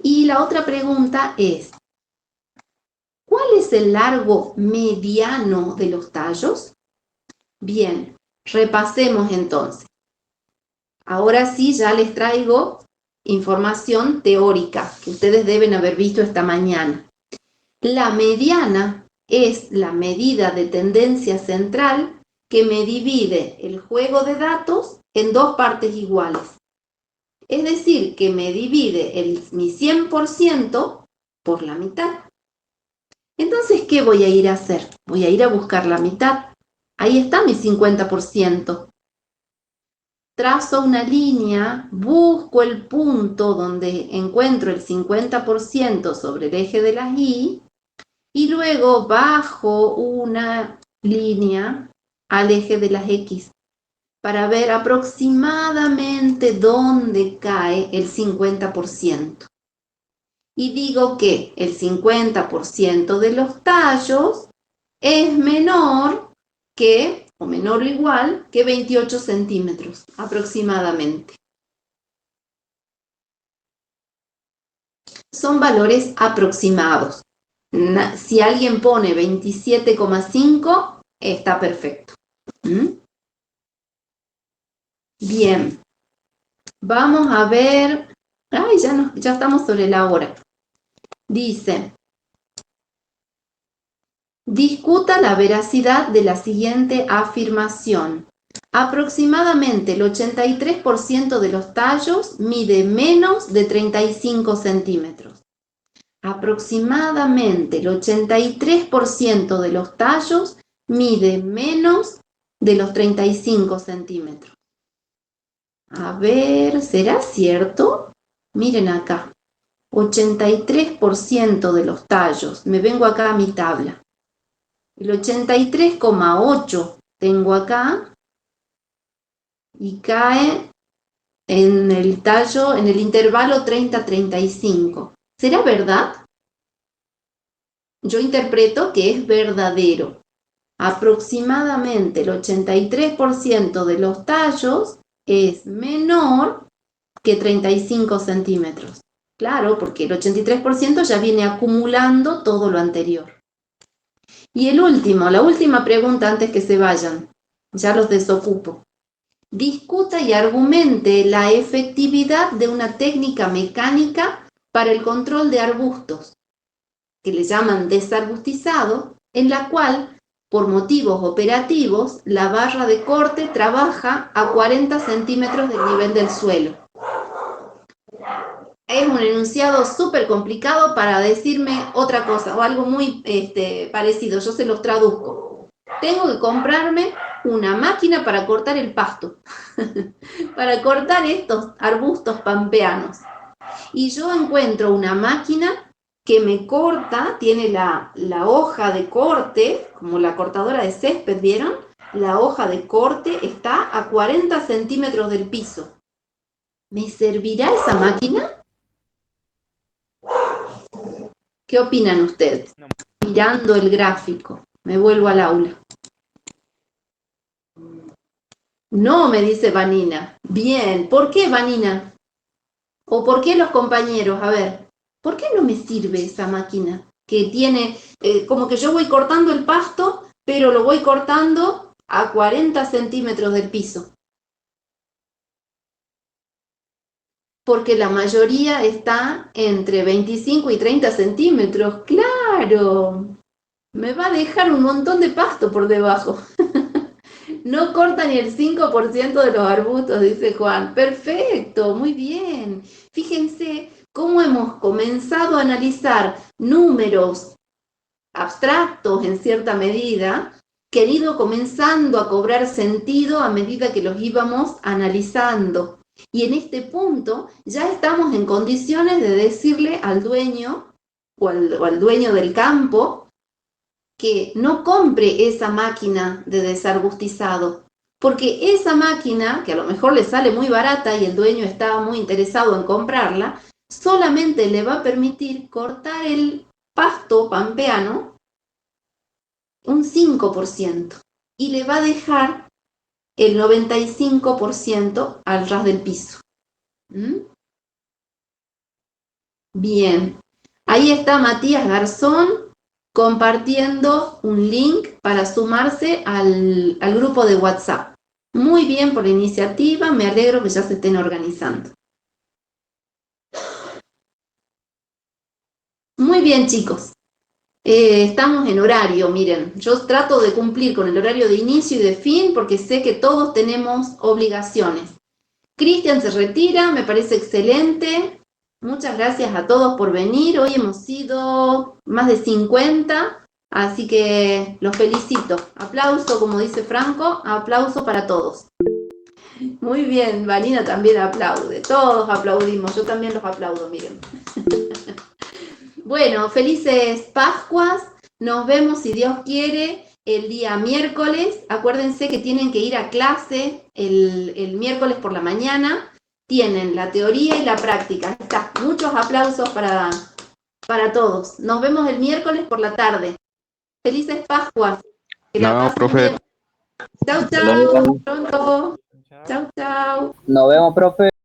Y la otra pregunta es, ¿cuál es el largo mediano de los tallos? Bien, repasemos entonces. Ahora sí ya les traigo información teórica que ustedes deben haber visto esta mañana. La mediana es la medida de tendencia central que me divide el juego de datos en dos partes iguales. Es decir, que me divide mi 100% por la mitad. Entonces, ¿qué voy a ir a hacer? Voy a ir a buscar la mitad. Ahí está mi 50%. Trazo una línea, busco el punto donde encuentro el 50% sobre el eje de las Y y luego bajo una línea al eje de las X para ver aproximadamente dónde cae el 50%. Y digo que el 50% de los tallos es menor que, o menor o igual, que 28 centímetros aproximadamente. Son valores aproximados. Si alguien pone 27,5, está perfecto. Bien, vamos a ver. Ay, ya estamos sobre la hora. Dice, discuta la veracidad de la siguiente afirmación. Aproximadamente el 83% de los tallos mide menos de 35 centímetros. Aproximadamente el 83% de los tallos mide menos de los 35 centímetros. A ver, ¿será cierto? Miren acá, 83% de los tallos. Me vengo acá a mi tabla. El 83,8 tengo acá y cae en el tallo, en el intervalo 30-35. ¿Será verdad? Yo interpreto que es verdadero. Aproximadamente el 83% de los tallos es menor que 35 centímetros. Claro, porque el 83% ya viene acumulando todo lo anterior. Y la última pregunta antes que se vayan. Ya los desocupo. Discuta y argumente la efectividad de una técnica mecánica para el control de arbustos, que le llaman desarbustizado, en la cual, por motivos operativos, la barra de corte trabaja a 40 centímetros del nivel del suelo. Es un enunciado súper complicado para decirme otra cosa o algo muy parecido. Yo se los traduzco. Tengo que comprarme una máquina para cortar el pasto, para cortar estos arbustos pampeanos. Y yo encuentro una máquina que me corta, tiene la hoja de corte, como la cortadora de césped, ¿vieron? La hoja de corte está a 40 centímetros del piso. ¿Me servirá esa máquina? ¿Qué opinan ustedes? Mirando el gráfico, me vuelvo al aula. No, me dice Vanina. Bien, ¿por qué Vanina? ¿O por qué los compañeros? A ver, ¿por qué no me sirve esa máquina? Que tiene, como que yo voy cortando el pasto, pero lo voy cortando a 40 centímetros del piso. Porque la mayoría está entre 25 y 30 centímetros. ¡Claro! Me va a dejar un montón de pasto por debajo. No corta ni el 5% de los arbustos, dice Juan. Perfecto, muy bien. Fíjense cómo hemos comenzado a analizar números abstractos en cierta medida, que han ido comenzando a cobrar sentido a medida que los íbamos analizando. Y en este punto ya estamos en condiciones de decirle al dueño o al dueño del campo que no compre esa máquina de desarbustizado, porque esa máquina, que a lo mejor le sale muy barata y el dueño está muy interesado en comprarla, solamente le va a permitir cortar el pasto pampeano un 5% y le va a dejar el 95% al ras del piso. ¿Mm? Bien, ahí está Matías Garzón compartiendo un link para sumarse al grupo de WhatsApp. Muy bien por la iniciativa, me alegro que ya se estén organizando. Muy bien, chicos. Estamos en horario, miren, yo trato de cumplir con el horario de inicio y de fin porque sé que todos tenemos obligaciones. Cristian se retira, me parece excelente. Muchas gracias a todos por venir. Hoy hemos sido más de 50, así que los felicito. Aplauso, como dice Franco, aplauso para todos. Muy bien, Vanina también aplaude. Todos aplaudimos, yo también los aplaudo, miren. Bueno, felices Pascuas. Nos vemos, si Dios quiere, el día miércoles. Acuérdense que tienen que ir a clase el miércoles por la mañana. Tienen la teoría y la práctica. Está. Muchos aplausos para todos. Nos vemos el miércoles por la tarde. Felices Pascuas. Que la No, pasen profe. bien. Chau, chau. Hasta pronto. Chau, chau. Nos vemos, profe.